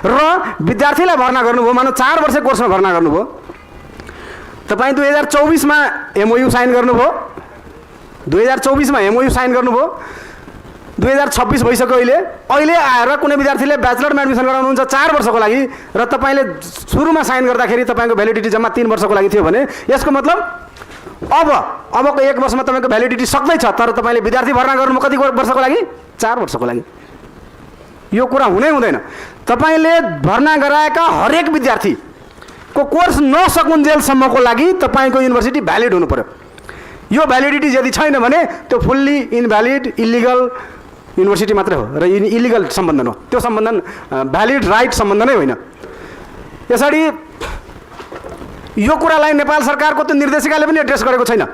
र विद्यार्थीलाई भर्ना गर्नुभयो, मानौ 4 वर्ष कोर्समा भर्ना गर्नुभयो, तपाईँ 2024 मा एमओयू साइन गर्नुभयो, 2024 मा एमओयू साइन गर्नुभयो, 2026 भइसक्यो। अहिले आएर कुनै विद्यार्थीले ब्याचलरमा एडमिसन गराउनुहुन्छ 4 वर्षको लागि र तपाईँले सुरुमा साइन गर्दाखेरि तपाईँको भ्यालिडिटी जम्मा 3 वर्षको लागि थियो भने यसको मतलब अबको 1 वर्षमा तपाईँको भ्यालिडिटी सक्दैछ, तर तपाईँले विद्यार्थी भर्ना गर्नु कति वर्षको लागि? 4 वर्षको लागि। यो कुरा हुनै हुँदैन। तपाईँले भर्ना गराएका हरेक विद्यार्थीको कोर्स नसकुन्जेलसम्मको लागि तपाईँको युनिभर्सिटी भ्यालिड हुनु पर्यो। यो भ्यालिडिटी यदि छैन भने त्यो फुल्ली इनभ्यालिड इलिगल युनिभर्सिटी मात्रै हो र इलिगल सम्बन्धन हो। त्यो सम्बन्धन भ्यालिड राइट सम्बन्ध नै होइन। यसरी यो कुरालाई नेपाल सरकारको त्यो निर्देशिकाले पनि एड्रेस गरेको छैन।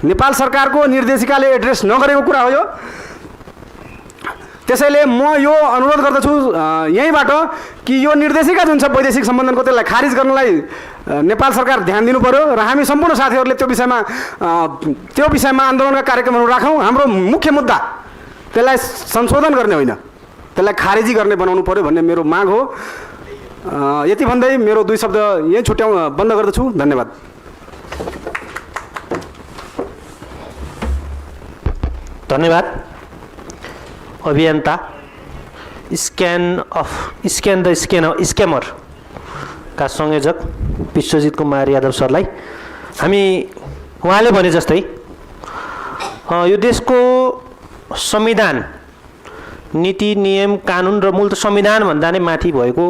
नेपाल सरकारको निर्देशिकाले एड्रेस नगरेको कुरा हो यो। त्यसैले म यो अनुरोध गर्दछु यहीँबाट कि यो निर्देशिका जुन छ वैदेशिक सम्बन्धनको त्यसलाई खारिज गर्नलाई नेपाल सरकार ध्यान दिनु पर्यो र हामी सम्पूर्ण साथीहरूले त्यो विषयमा आन्दोलनका कार्यक्रमहरू राखौँ। हाम्रो मुख्य मुद्दा त्यसलाई संशोधन गर्ने होइन, त्यसलाई खारेजी गर्ने बनाउनु पर्यो भन्ने मेरो माग हो। यति भन्दै मेरो 2 शब्द यही बन्द गर्दछु। धन्यवाद। धन्यवाद। अभियन्ता स्क्यान द स्क्यामर का संयोजक विश्वजित कुमार यादव सरलाई उहाँले भने जस्तै यो देशको संविधान, नीति, नियम, कानुन र मूल त संविधान भन्दा नै माथि भएको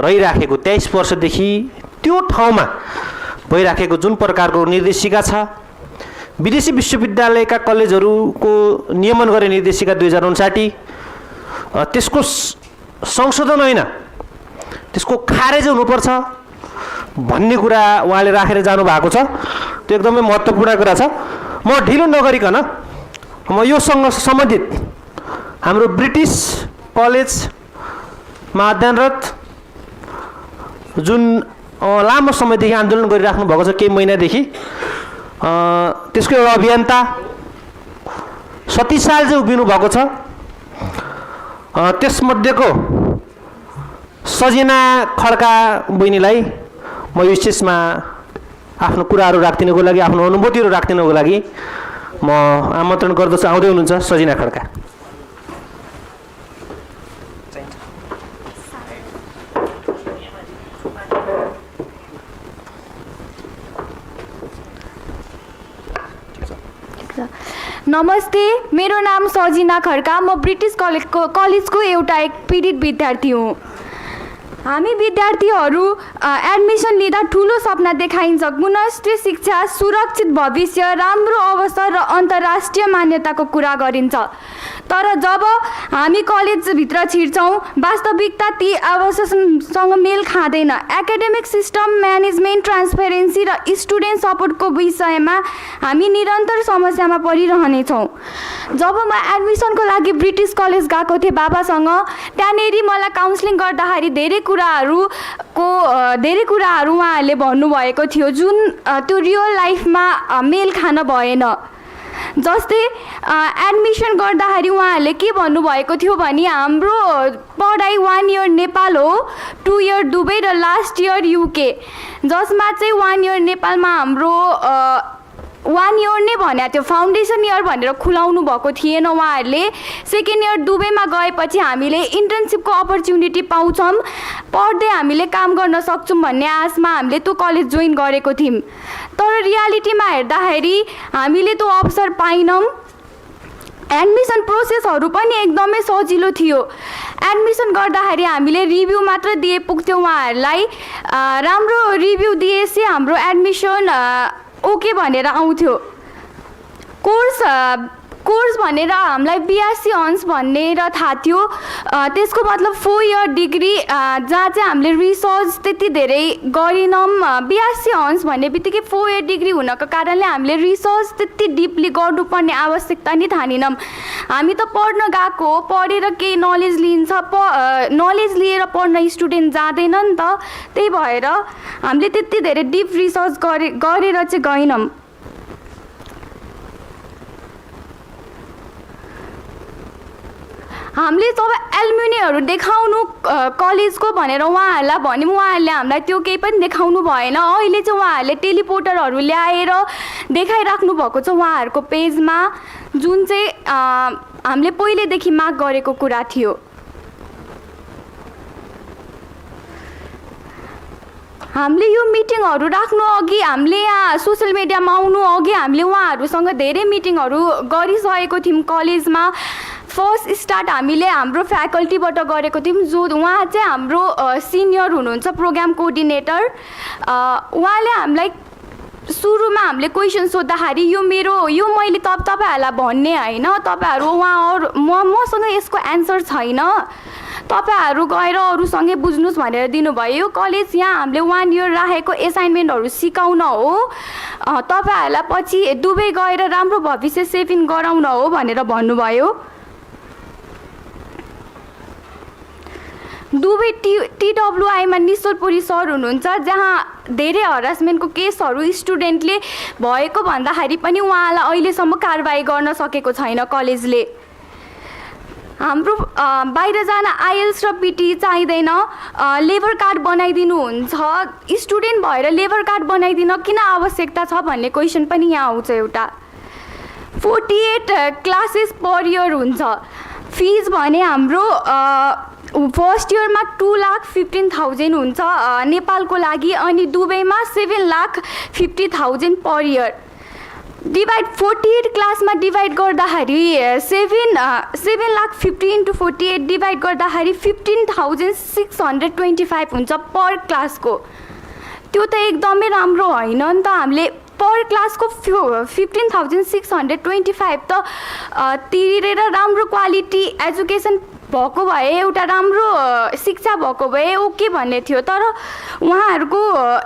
रहिराखेको 23 वर्षदेखि त्यो ठाउँमा भइराखेको जुन प्रकारको निर्देशिका छ, विदेशी विश्वविद्यालयका कलेजहरूको नियमन गर्ने निर्देशिका 2059, त्यसको संशोधन होइन, त्यसको खारेज हुनुपर्छ भन्ने कुरा उहाँले राखेर जानुभएको छ। त्यो एकदमै महत्त्वपूर्ण कुरा छ। म ढिलो नगरिकन म योसँग सम्बन्धित हाम्रो ब्रिटिस कलेजमा अध्ययनरत जुन लामो समयदेखि आन्दोलन गरिराख्नु भएको छ, केही महिनादेखि, त्यसको एउटा अभियन्ता सतीश साल चाहिँ उभिनु भएको छ। त्यसमध्येको सजिना खड्का बहिनीलाई म यो स्टेजमा आफ्नो कुराहरू राख्दिनको लागि, आफ्नो अनुभूतिहरू राख्दिनको लागि म आमन्त्रण गर्दछु। आउँदै हुनुहुन्छ सजिना खड्का। नमस्ते, मेरो नाम सजिना खड्का। म ब्रिटिस कलेजको एउटा एक पीडित विद्यार्थी हुँ। हामी विद्यार्थीहरू एडमिसन लिँदा ठुलो सपना देखाइन्छ, गुणस्तरीय शिक्षा, सुरक्षित भविष्य, राम्रो अवसर र अन्तर्राष्ट्रिय मान्यताको कुरा गरिन्छ। तर जब हामी कलेजभित्र छिर्छौँ, वास्तविकता ती आवश्यकतासँग मेल खाँदैन। एकाडेमिक सिस्टम, म्यानेजमेन्ट, ट्रान्सपेरेन्सी र स्टुडेन्ट सपोर्टको विषयमा हामी निरन्तर समस्यामा परिरहनेछौँ। जब म एडमिसनको लागि ब्रिटिस कलेज गएको थिएँ बाबासँग, त्यहाँनिर मलाई काउन्सिलिङ गर्दाखेरि धेरै कुराहरू उहाँहरूले भन्नुभएको थियो जुन त्यो रियल लाइफमा मेल खान भएन। जस्तै एडमिसन गर्दाखेरि उहाँहरूले के भन्नुभएको थियो भने हाम्रो पढाइ 1 इयर नेपाल हो, 2 इयर दुबई र लास्ट इयर युके, जसमा चाहिँ 1 इयर नेपालमा हाम्रो 1 इयर नै भनेको थियो, फाउन्डेसन इयर भनेर खुलाउनु भएको थिएन उहाँहरूले। सेकेन्ड इयर दुबईमा गएपछि हामीले इन्टर्नसिपको अपर्च्युनिटी पाउँछौँ, पढ्दै हामीले काम गर्न सक्छौँ भन्ने आशमा हामीले त्यो कलेज जोइन गरेको थियौँ। तर रियालिटीमा हेर्दाखेरि हामीले त्यो अवसर पाइनौँ। एडमिसन प्रोसेसहरू पनि एकदमै सजिलो थियो। एडमिसन गर्दाखेरि हामीले रिभ्यू मात्र दिए पुग्थ्यो उहाँहरूलाई। राम्रो रिभ्यू दिएपछि हाम्रो एडमिसन ओके भनेर आउँथ्यो। कोर्स भनेर हामीलाई BSc अनर्स भनेर थाहा थियो। त्यसको मतलब 4 इयर डिग्री, जहाँ चाहिँ हामीले रिसर्च त्यति धेरै गरेनौँ। BSc अनर्स भन्ने बित्तिकै 4 इयर डिग्री हुनको कारणले हामीले रिसर्च त्यति डिपली गर्नुपर्ने आवश्यकता नै ठानेनौँ। हामी त पढ्न गएको हो, पढेर केही नलेज लिन्छ, नलेज लिएर पढ्न स्टुडेन्ट जाँदैन नि त। त्यही भएर हामीले त्यति धेरै डिप रिसर्च गरेर चाहिँ गएनौँ। हामीले जब एल्युमिनीहरू देखाउनु कलेजको भनेर उहाँहरूलाई भन्यौँ, उहाँहरूले हामीलाई त्यो केही पनि देखाउनु भएन। अहिले चाहिँ उहाँहरूले टेलिपोर्टरहरू ल्याएर देखाइराख्नु भएको छ उहाँहरूको पेजमा, जुन चाहिँ हामीले पहिलेदेखि माग गरेको कुरा थियो। हामीले यो मिटिङहरू राख्नु अघि, हामीले यहाँ सोसियल मिडियामा आउनु अघि हामीले उहाँहरूसँग धेरै मिटिङहरू गरिसकेको थियौँ कलेजमा। फर्स्ट स्टार्ट हामीले हाम्रो फ्याकल्टीबाट गरेको थियौँ, जो उहाँ चाहिँ हाम्रो सिनियर हुनुहुन्छ, प्रोग्राम कोअर्डिनेटर। उहाँले हामीलाई सुरुमा हामीले क्वेसन सोद्धाखेरि यो मैले तपाईँहरूलाई भन्ने होइन, तपाईँहरू मसँग यसको एन्सर छैन, तपाईँहरू गएर अरूसँगै बुझ्नुहोस् भनेर दिनुभयो। यो कलेज यहाँ हामीले 1 इयर राखेको एसाइनमेन्टहरू सिकाउन हो, तपाईँहरूलाई पछि दुबई गएर राम्रो भविष्य सेभिङ गराउन हो भनेर भन्नुभयो। दुबई TWI-मा निश्चलपुरी सर हुनुहुन्छ, जहाँ धेरै हरासमेन्टको केसहरू स्टुडेन्टले भएको भन्दाखेरि पनि उहाँलाई अहिलेसम्म कारबाही गर्न सकेको छैन कलेजले। हाम्रो बाहिर जान IELTS र PT चाहिँदैन, लेबर कार्ड बनाइदिनुहुन्छ। स्टुडेन्ट भएर लेबर कार्ड बनाइदिन किन आवश्यकता छ भन्ने क्वेसन पनि यहाँ आउँछ एउटा। 48 क्लासेस पर इयर हुन्छ। फिज भने हाम्रो फर्स्ट इयरमा 2,15,000 हुन्छ नेपालको लागि, अनि दुबईमा 7,50,000 पर इयर। डिभाइड 48 क्लासमा डिभाइड गर्दाखेरि 7,50,000 इन्टु 48 डिभाइड गर्दाखेरि 15,625 हुन्छ पर क्लासको। त्यो त एकदमै राम्रो होइन नि त। हामीले पर क्लासको 15,625 त तिरेर राम्रो क्वालिटी एजुकेसन भएको भए, एउटा राम्रो शिक्षा भएको भए ओके भन्ने थियो। तर उहाँहरूको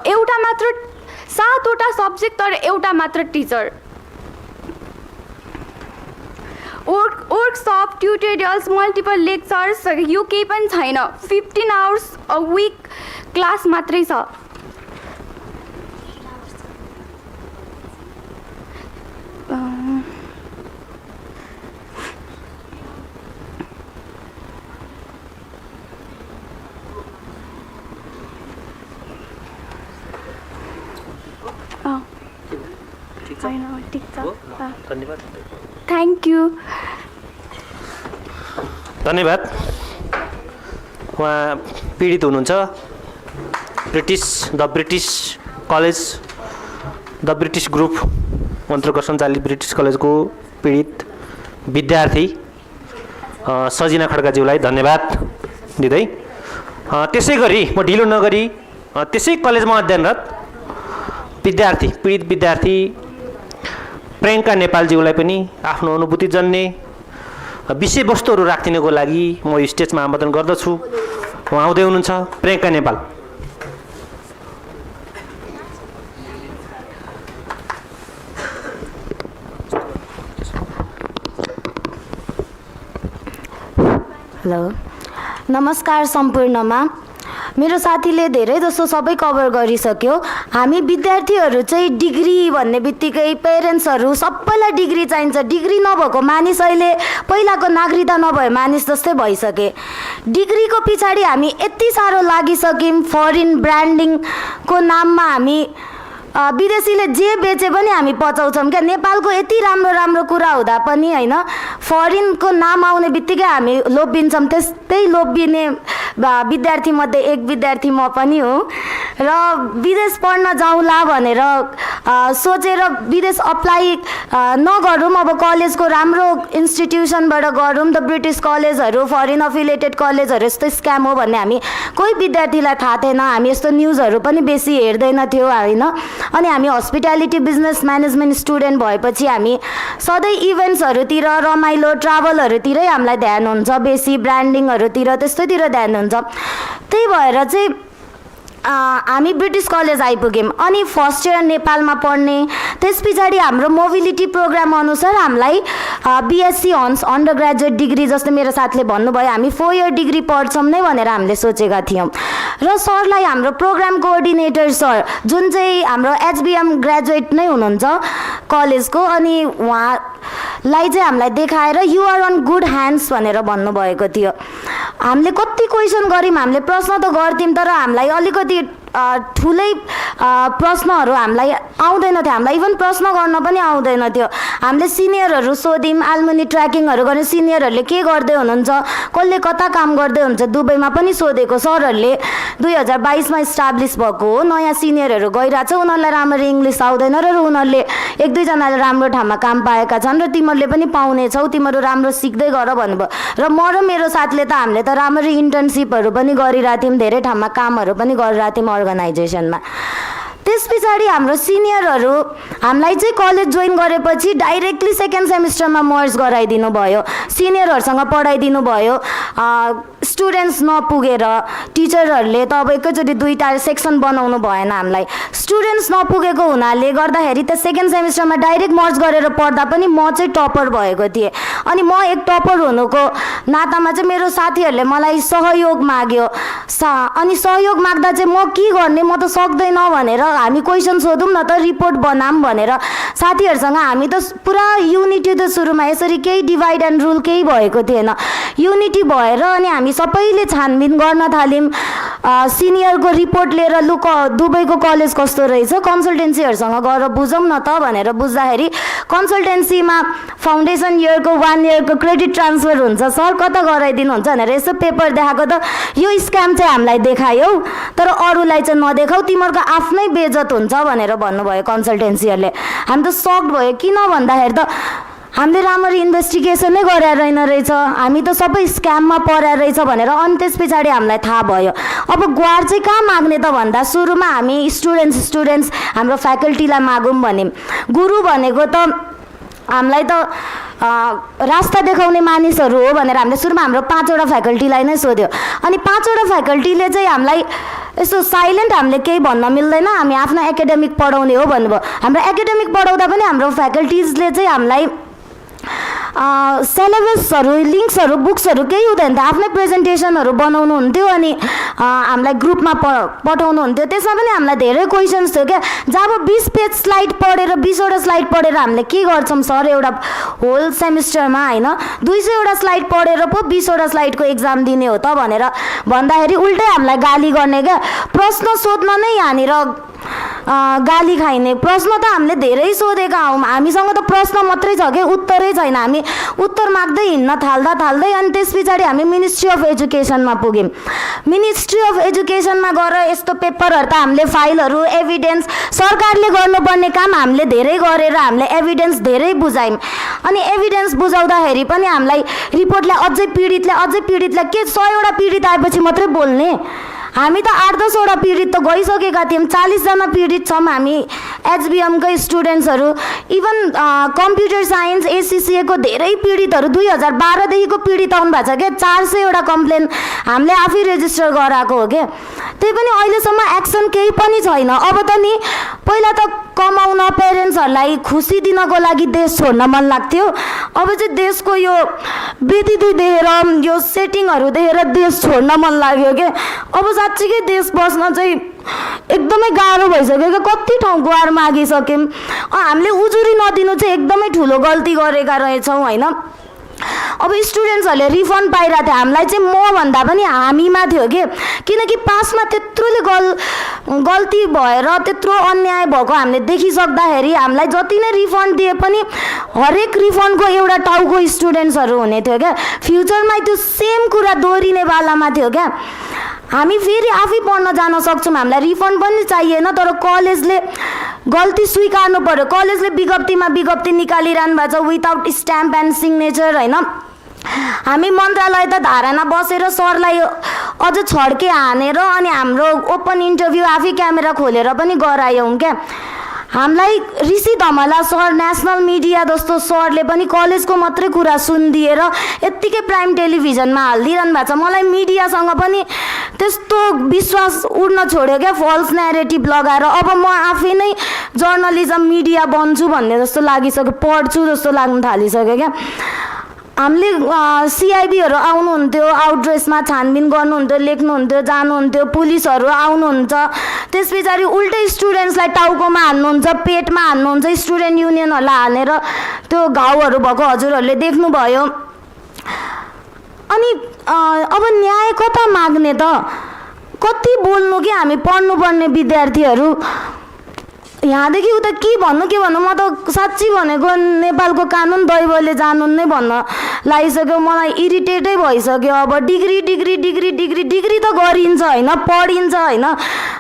एउटा मात्र 7वटा सब्जेक्ट तर एउटा मात्र teacher. Workshop, tutorials, multiple lectures यो केही पनि छैन। 15 आवर्स अ विक क्लास मात्रै छ। ठिक छ, धन्यवाद। Thank you. धन्यवाद। उहाँ पीडित हुनुहुन्छ। The British college, the British group अन्तर्गत सञ्चालित ब्रिटिस कलेजको पीडित विद्यार्थी सजिना खड्काज्यूलाई धन्यवाद दिँदै, त्यसै गरी म ढिलो नगरी त्यसै कलेजमा अध्ययनरत विद्यार्थी, पीडित विद्यार्थी प्रियङ्का नेपालज्यूलाई पनि आफ्नो अनुभूति जन्ने विषयवस्तुहरू राखिदिनको लागि म यो स्टेजमा आमन्त्रण गर्दछु। उहाँ आउँदै हुनुहुन्छ, प्रियङ्का नेपाल। हेलो, नमस्कार सम्पूर्णमा। मेरो साथीले धेरै जसो सबै कभर गरिसक्यो। हामी विद्यार्थीहरू चाहिँ डिग्री भन्ने बित्तिकै पेरेन्ट्सहरू सबैलाई डिग्री चाहिन्छ। डिग्री नभएको मानिस अहिले पहिलाको नागरिकता नभए मानिस जस्तै भइसके। डिग्रीको पछाडि हामी यति साह्रो लागिसक्यौँ। फरेन ब्रान्डिङको नाममा हामी विदेशीले जे बेचे पनि हामी पचाउँछौँ क्या। नेपालको यति राम्रो राम्रो कुरा हुँदा पनि होइन, फरेनको नाम आउने बित्तिकै हामी लोभिन्छौँ। त्यस्तै लोभिने विद्यार्थीमध्ये एक विद्यार्थी म पनि हो। र विदेश पढ्न जाउँला भनेर सोचेर विदेश अप्लाई नगरौँ, अब कलेजको राम्रो इन्स्टिट्युसनबाट गरौँ। द ब्रिटिस कलेजहरू, फरेन अफिलिएटेड कलेजहरू यस्तो स्क्याम हो भन्ने हामी कोही विद्यार्थीलाई थाहा थिएन। हामी यस्तो न्युजहरू पनि बेसी हेर्दैन थियो होइन। अनि हामी हस्पिटालिटी बिजनेस म्यानेजमेन्ट स्टुडेन्ट भएपछि हामी सधैँ इभेन्ट्सहरूतिर, रमाइलो ट्राभलहरूतिरै हामीलाई ध्यान हुन्छ, बेसी ब्रान्डिङहरूतिर त्यस्तैतिर ध्यान हुन्छ। त्यही भएर चाहिँ हामी ब्रिटिस कलेज आइपुग्यौँ। अनि फर्स्ट इयर नेपालमा पढ्ने, त्यस पछाडि हाम्रो मोबिलिटी प्रोग्राम अनुसार हामीलाई BSc Huns under graduate degree, जस्तै मेरो साथीले भन्नुभयो हामी 4 इयर डिग्री पढ्छौँ नै भनेर हामीले सोचेका थियौँ। र सरलाई हाम्रो प्रोग्राम कोअर्डिनेटर सर, जुन चाहिँ हाम्रो HBM ग्रेजुएट नै हुनुहुन्छ कलेजको, अनि उहाँलाई चाहिँ हामीलाई देखाएर you are on good hands भनेर भन्नुभएको थियो। हामीले कति क्वेसन गऱ्यौँ, हामीले प्रश्न त गर्थ्यौँ तर हामीलाई अलिकति ठुलै प्रश्नहरू हामीलाई आउँदैन थियो। हामीलाई इभन प्रश्न गर्न पनि आउँदैन थियो। हामीले सिनियरहरू सोध्यौँ, एल्युमिनी ट्र्याकिङहरू गर्ने। सिनियरहरूले के गर्दै हुनुहुन्छ, कसले कता काम गर्दै हुन्छ दुबईमा पनि सोधेको। सरहरूले 2022मा इस्टाब्लिस भएको हो, नयाँ सिनियरहरू गइरहेको छ, उनीहरूलाई राम्ररी इङ्ग्लिस आउँदैन र उनीहरूले 1-2जनाले राम्रो ठाउँमा काम पाएका छन् र तिमीहरूले पनि पाउनेछौ, तिमीहरू राम्रो सिक्दै गर भन्नुभयो। र म र मेरो साथीले त हामीले त राम्ररी इन्टर्नसिपहरू पनि गरिरहेको थियौँ, धेरै ठाउँमा कामहरू पनि गरिरहेको थियौँ अर्गनाइजेसनमा। त्यस पछाडि हाम्रो सिनियरहरू हामीलाई चाहिँ कलेज जोइन गरेपछि डाइरेक्टली सेकेन्ड सेमिस्टरमा मर्ज गराइदिनु भयो, सिनियरहरूसँग पढाइदिनु भयो। स्टुडेन्ट्स नपुगेर टिचरहरूले त अब एकैचोटि 2टा सेक्सन बनाउनु भएन हामीलाई। स्टुडेन्ट्स नपुगेको हुनाले गर्दाखेरि त सेकेन्ड सेमिस्टरमा डाइरेक्ट मर्ज गरेर पढ्दा पनि म चाहिँ टपर भएको थिएँ। अनि म एक टपर हुनुको नातामा चाहिँ मेरो साथीहरूले मलाई सहयोग माग्यो। अनि सहयोग माग्दा चाहिँ म के गर्ने, म त सक्दैन भनेर हामी क्वेसन सोधौँ न त, रिपोर्ट बनाऊँ भनेर साथीहरूसँग हामी त पुरा युनिटी त सुरुमा यसरी केही डिभाइड एन्ड रुल केही भएको थिएन। युनिटी भएर अनि हामी सबैले छानबिन गर्न थाल्यौँ। सिनियरको रिपोर्ट लिएर लु दुबईको कलेज कस्तो रहेछ, कन्सल्टेन्सीहरूसँग गएर बुझौँ न त भनेर बुझ्दाखेरि कन्सल्टेन्सीमा फाउन्डेसन इयरको 1 इयरको क्रेडिट ट्रान्सफर हुन्छ, सर कता गराइदिनुहुन्छ भनेर यसो पेपर देखाएको त यो स्क्याम चाहिँ हामीलाई देखायो, तर अरूलाई चाहिँ नदेखाऊ, तिमीहरूको आफ्नै बेइज्जत हुन्छ भनेर भन्नुभयो कन्सल्टेन्सीहरूले। हामी त सक्ड भयो, किन भन्दाखेरि त हामीले राम्ररी इन्भेस्टिगेसनै गरेर रहेन रहेछ, हामी त सबै स्क्याममा परेर रहेछ भनेर। अनि त्यस पछाडि हामीलाई थाहा भयो। अब गुहार चाहिँ कहाँ माग्ने त भन्दा सुरुमा हामी स्टुडेन्ट्स हाम्रो फ्याकल्टीलाई मागौँ भन्यौँ। गुरु भनेको त हामीलाई त रास्ता देखाउने मानिसहरू हो भनेर हामीले सुरुमा हाम्रो 5वटा फ्याकल्टीलाई नै सोध्यो। अनि 5वटा फ्याकल्टीले चाहिँ हामीलाई यस्तो साइलेन्ट हामीले केही भन्न मिल्दैन, हामी आफ्नो एकाडेमिक पढाउने हो भन्नुभयो। हाम्रो एकाडेमिक पढाउँदा पनि हाम्रो फ्याकल्टिजले चाहिँ हामीलाई सिलेबसहरू, लिङ्क्सहरू, बुक्सहरू केही हुँदैन थियो, आफ्नै प्रेजेन्टेसनहरू बनाउनु हुन्थ्यो अनि हामीलाई ग्रुपमा पठाउनु हुन्थ्यो। त्यसमा पनि हामीलाई धेरै क्वेसन्स थियो क्या। जब 20 पेज स्लाइड पढेर 20वटा स्लाइड पढेर हामीले के गर्छौँ सर एउटा होल सेमिस्टरमा, होइन 200वटा स्लाइड पढेर पो 20वटा स्लाइडको एक्जाम दिने हो त भनेर भन्दाखेरि उल्टै हामीलाई गाली गर्ने क्या। प्रश्न सोध्न नै यहाँनिर गाली खाइने। प्रश्न त हामीले धेरै सोधेका हौँ, हामीसँग त प्रश्न मात्रै छ कि उत्तरै छैन। हामी उत्तर माग्दै हिँड्न थाल्दै अनि त्यस पछाडि हामी मिनिस्ट्री अफ एजुकेसनमा पुग्यौँ। मिनिस्ट्री अफ एजुकेसनमा गएर यस्तो पेपरहरू त हामीले फाइलहरू, एभिडेन्स, सरकारले गर्नुपर्ने काम हामीले धेरै गरेर हामीले एभिडेन्स धेरै बुझायौँ। अनि एभिडेन्स बुझाउँदाखेरि पनि हामीलाई रिपोर्टले अझै पीडितलाई के 100वटा पीडित आएपछि मात्रै बोल्ने, हामी त 8-10वटा पीडित त गइसकेका थियौँ। 40जना पीडित छौँ हामी एचबिएमकै स्टुडेन्ट्सहरू। इभन कम्प्युटर साइन्स एसिसिएको धेरै पीडितहरू 2012देखिको पीडित आउनु भएको छ क्या। 400वटा कम्प्लेन हामीले आफै रेजिस्टर गराएको हो क्या। त्यही पनि अहिलेसम्म एक्सन केही पनि छैन। अब त नि पहिला त कमाउन पेरेन्ट्सहरूलाई खुसी दिनको लागि देश छोड्न मन लाग्थ्यो, अब चाहिँ देशको यो विधि देखेर यो सेटिङहरू देखेर देश छोड्न मन लाग्यो क्या। अब साँच्चीकै देश बस्न चाहिँ एकदमै गाह्रो भइसक्यो क्या। कति ठाउँ गुहार मागिसक्यौँ, हामीले उजुरी नदिनु चाहिँ एकदमै ठुलो गल्ती गरेका रहेछौँ, होइन। अब स्टुडेन्ट्सहरूले रिफन्ड पाइरहेको थियो, हामीलाई चाहिँ म भन्दा पनि हामीमा थियो कि, किनकि पासमा त्यत्रोले गल्ती भएर त्यत्रो अन्याय भएको हामीले देखिसक्दाखेरि हामीलाई जति नै रिफन्ड दिए पनि हरेक रिफन्डको एउटा टाउको स्टुडेन्ट्सहरू हुने थियो क्या। फ्युचरमा त्यो सेम कुरा दोहोरिने वालामा थियो क्या। हामी फेरि आफै पढ्न जान सक्छौँ, हामीलाई रिफन्ड पनि चाहिएन, तर कलेजले गल्ती स्वीकार्नु पर्यो। कलेजले विज्ञप्ति निकालिरहनु भएको छ विदाउट स्ट्याम्प एन्ड सिग्नेचर, होइन। हामी मन्त्रालय त धारामा बसेर सरलाई अझ छड्के हानेर अनि हाम्रो ओपन इन्टरभ्यू आफै क्यामेरा खोलेर पनि गरायौँ क्या। हामीलाई ऋषि धमला सर, नेसनल मिडिया जस्तो सरले पनि कलेजको मात्रै कुरा सुनिदिएर यत्तिकै प्राइम टेलिभिजनमा हालिदिइरहनु भएको छ। मलाई मिडियासँग पनि त्यस्तो विश्वास उड्न छोड्यो क्या, फल्स नेरेटिभ लगाएर। अब म आफै नै जर्नलिजम मिडिया बन्छु भन्ने जस्तो लागिसक्यो, पढ्छु जस्तो लाग्न थालिसक्यो क्या। हामीले सिआइबीहरू आउनुहुन्थ्यो, आउटड्रेसमा छानबिन गर्नुहुन्थ्यो, लेख्नुहुन्थ्यो, जानुहुन्थ्यो, पुलिसहरू आउनुहुन्छ, त्यस पछाडि उल्टै स्टुडेन्ट्सलाई टाउकोमा हान्नुहुन्छ, पेटमा हान्नुहुन्छ, स्टुडेन्ट युनियनहरूलाई हानेर त्यो घाउहरू भएको हजुरहरूले देख्नुभयो। अनि अब न्याय कता माग्ने त, कति बोल्नु कि हामी पढ्नुपर्ने विद्यार्थीहरू। यहाँदेखि उता के भन्नु, म त साँच्ची भनेको नेपालको कानुन दैवले जानुन नै भन्न लागिसक्यो। मलाई इरिटेटै भइसक्यो। अब डिग्री त गरिन्छ, होइन, पढिन्छ, होइन,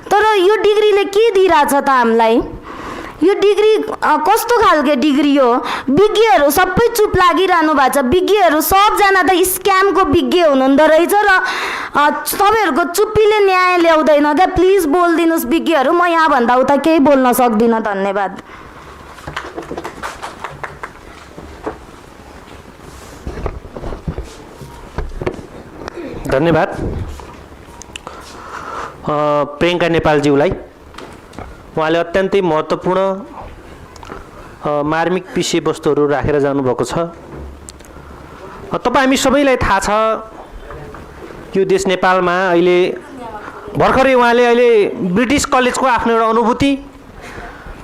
तर यो डिग्रीले के दिइरहेछ त हामीलाई? यो डिग्री कस्तो खालको डिग्री हो? विज्ञहरू सबै चुप लागिरहनु भएको छ। विज्ञहरू सबजना त स्क्यामको विज्ञ हुनुहुँदो रहेछ र तपाईँहरूको चुप्पीले न्याय ल्याउँदैन क्या। प्लिज बोलिदिनुहोस् विज्ञहरू, म यहाँभन्दा उता केही बोल्न सक्दिनँ। धन्यवाद। धन्यवाद प्रियङ्का नेपालज्यूलाई। उहाँले अत्यन्तै महत्त्वपूर्ण मार्मिक विषयवस्तुहरू राखेर जानुभएको छ। तपाईँ हामी सबैलाई थाहा छ यो देश नेपालमा अहिले भर्खरै उहाँले अहिले ब्रिटिस कलेजको आफ्नो एउटा अनुभूति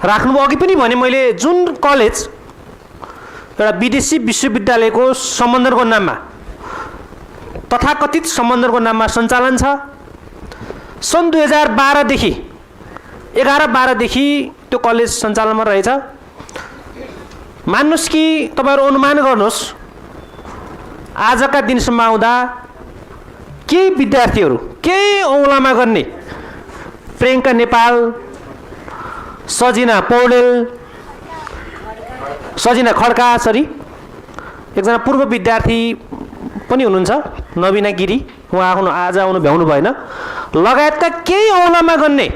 राख्नुभयो। अघि पनि भने मैले जुन कलेज एउटा विदेशी विश्वविद्यालयको सम्बन्धनको नाममा तथाकथित सम्बन्धनको नाममा सञ्चालन छ। सन् 2012देखि 11-12देखि त्यो कलेज सञ्चालनमा रहेछ। मान्नुहोस् कि तपाईँहरू अनुमान गर्नुहोस् आजका दिनसम्म आउँदा केही विद्यार्थीहरू केही औँलामा गर्ने प्रियङ्का नेपाल, सजिना पौडेल, सजिना खड्का, एकजना पूर्व विद्यार्थी पनि हुनुहुन्छ नवीना गिरी, उहाँ आज आउनु भ्याउनु भएन, लगायतका केही औँलामा गर्ने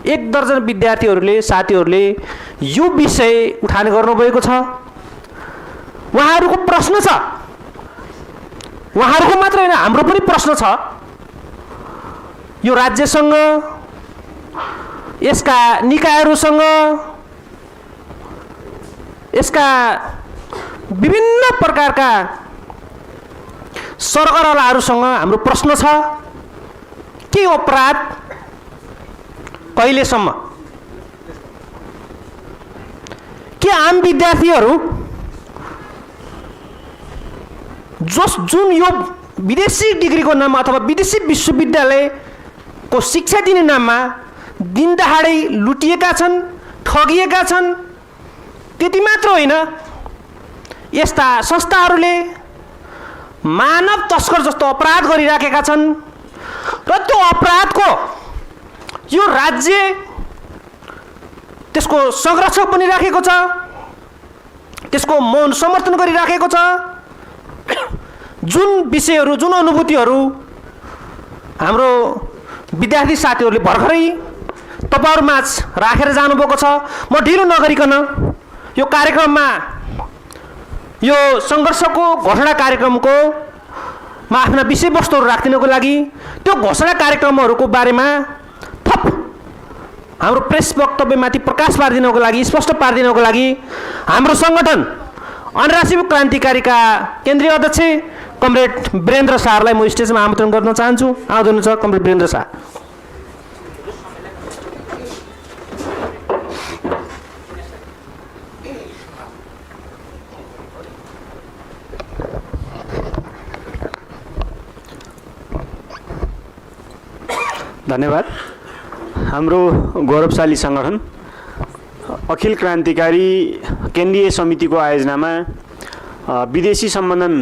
1 दर्जन विद्यार्थीहरूले साथीहरूले यो विषय उठान गर्नुभएको छ। उहाँहरूको प्रश्न छ, उहाँहरूको मात्र होइन हाम्रो पनि प्रश्न छ। यो राज्यसँग, यसका निकायहरूसँग, यसका विभिन्न प्रकारका सरकारवालाहरूसँग हाम्रो प्रश्न छ। के अपराध कहिलेसम्म? के आम विद्यार्थीहरू जुन यो विदेशी डिग्रीको नाममा अथवा विदेशी विश्वविद्यालयको शिक्षा दिने नाममा दिनदहाडै लुटिएका छन्, ठगिएका छन्। त्यति मात्र होइन, यस्ता संस्थाहरूले मानव तस्कर जस्तो अपराध गरिराखेका छन् र त्यो अपराधको यो राज्य त्यसको संरक्षक बनिराखेको छ, त्यसको मौन समर्थन गरिराखेको छ। जुन विषयहरू, जुन अनुभूतिहरू हाम्रो विद्यार्थी साथीहरूले भर्खरै तपाईँहरूमाझ राखेर जानुभएको छ, म ढिलो नगरिकन यो कार्यक्रममा, यो सङ्घर्षको घोषणा कार्यक्रमको आफ्ना विषयवस्तुहरू राखिदिनको लागि त्यो घोषणा कार्यक्रमहरूको बारेमा थप हाम्रो प्रेस वक्तव्यमाथि प्रकाश पारिदिनको लागि, स्पष्ट पारिदिनको लागि हाम्रो सङ्गठन अनुराशिव क्रान्तिकारीका केन्द्रीय अध्यक्ष कमरेड वीरेन्द्र शाहलाई म स्टेजमा आमन्त्रण गर्न चाहन्छु। आउँदै हुनुहुन्छ कमरेड वीरेन्द्र शाह। धन्यवाद। हाम्रो गौरवशाली सङ्गठन अखिल क्रान्तिकारी केन्द्रीय समितिको आयोजनामा विदेशी सम्बन्धन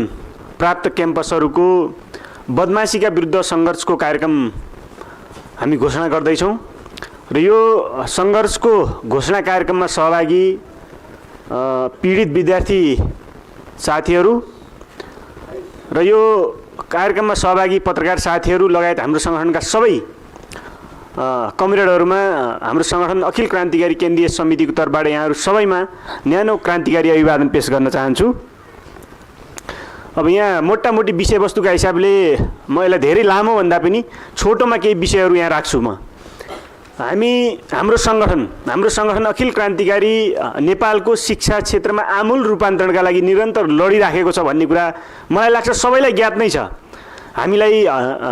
प्राप्त क्याम्पसहरूको बदमासीका विरुद्ध सङ्घर्षको कार्यक्रम हामी घोषणा गर्दैछौँ र यो सङ्घर्षको घोषणा कार्यक्रममा सहभागी पीडित विद्यार्थी साथीहरू र यो कार्यक्रममा सहभागी पत्रकार साथीहरू लगायत हाम्रो सङ्गठनका सबै कमरेडहरूमा हाम्रो सङ्गठन अखिल क्रान्तिकारी केन्द्रीय समितिको तर्फबाट यहाँहरू सबैमा न्यानो क्रान्तिकारी अभिवादन पेश गर्न चाहन्छु। अब यहाँ मोटामोटी विषयवस्तुका हिसाबले म यसलाई धेरै लामो भन्दा पनि छोटोमा केही विषयहरू यहाँ राख्छु। हाम्रो सङ्गठन अखिल क्रान्तिकारी नेपालको शिक्षा क्षेत्रमा आमूल रूपान्तरणका लागि निरन्तर लडिराखेको छ भन्ने कुरा मलाई लाग्छ सबैलाई ज्ञात नै छ। हामीलाई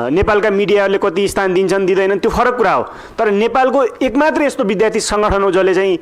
नेपालका मिडियाहरूले कति स्थान दिन्छन् दिँदैनन् त्यो फरक कुरा हो, तर नेपालको एकमात्र यस्तो विद्यार्थी सङ्गठन हो जसले चाहिँ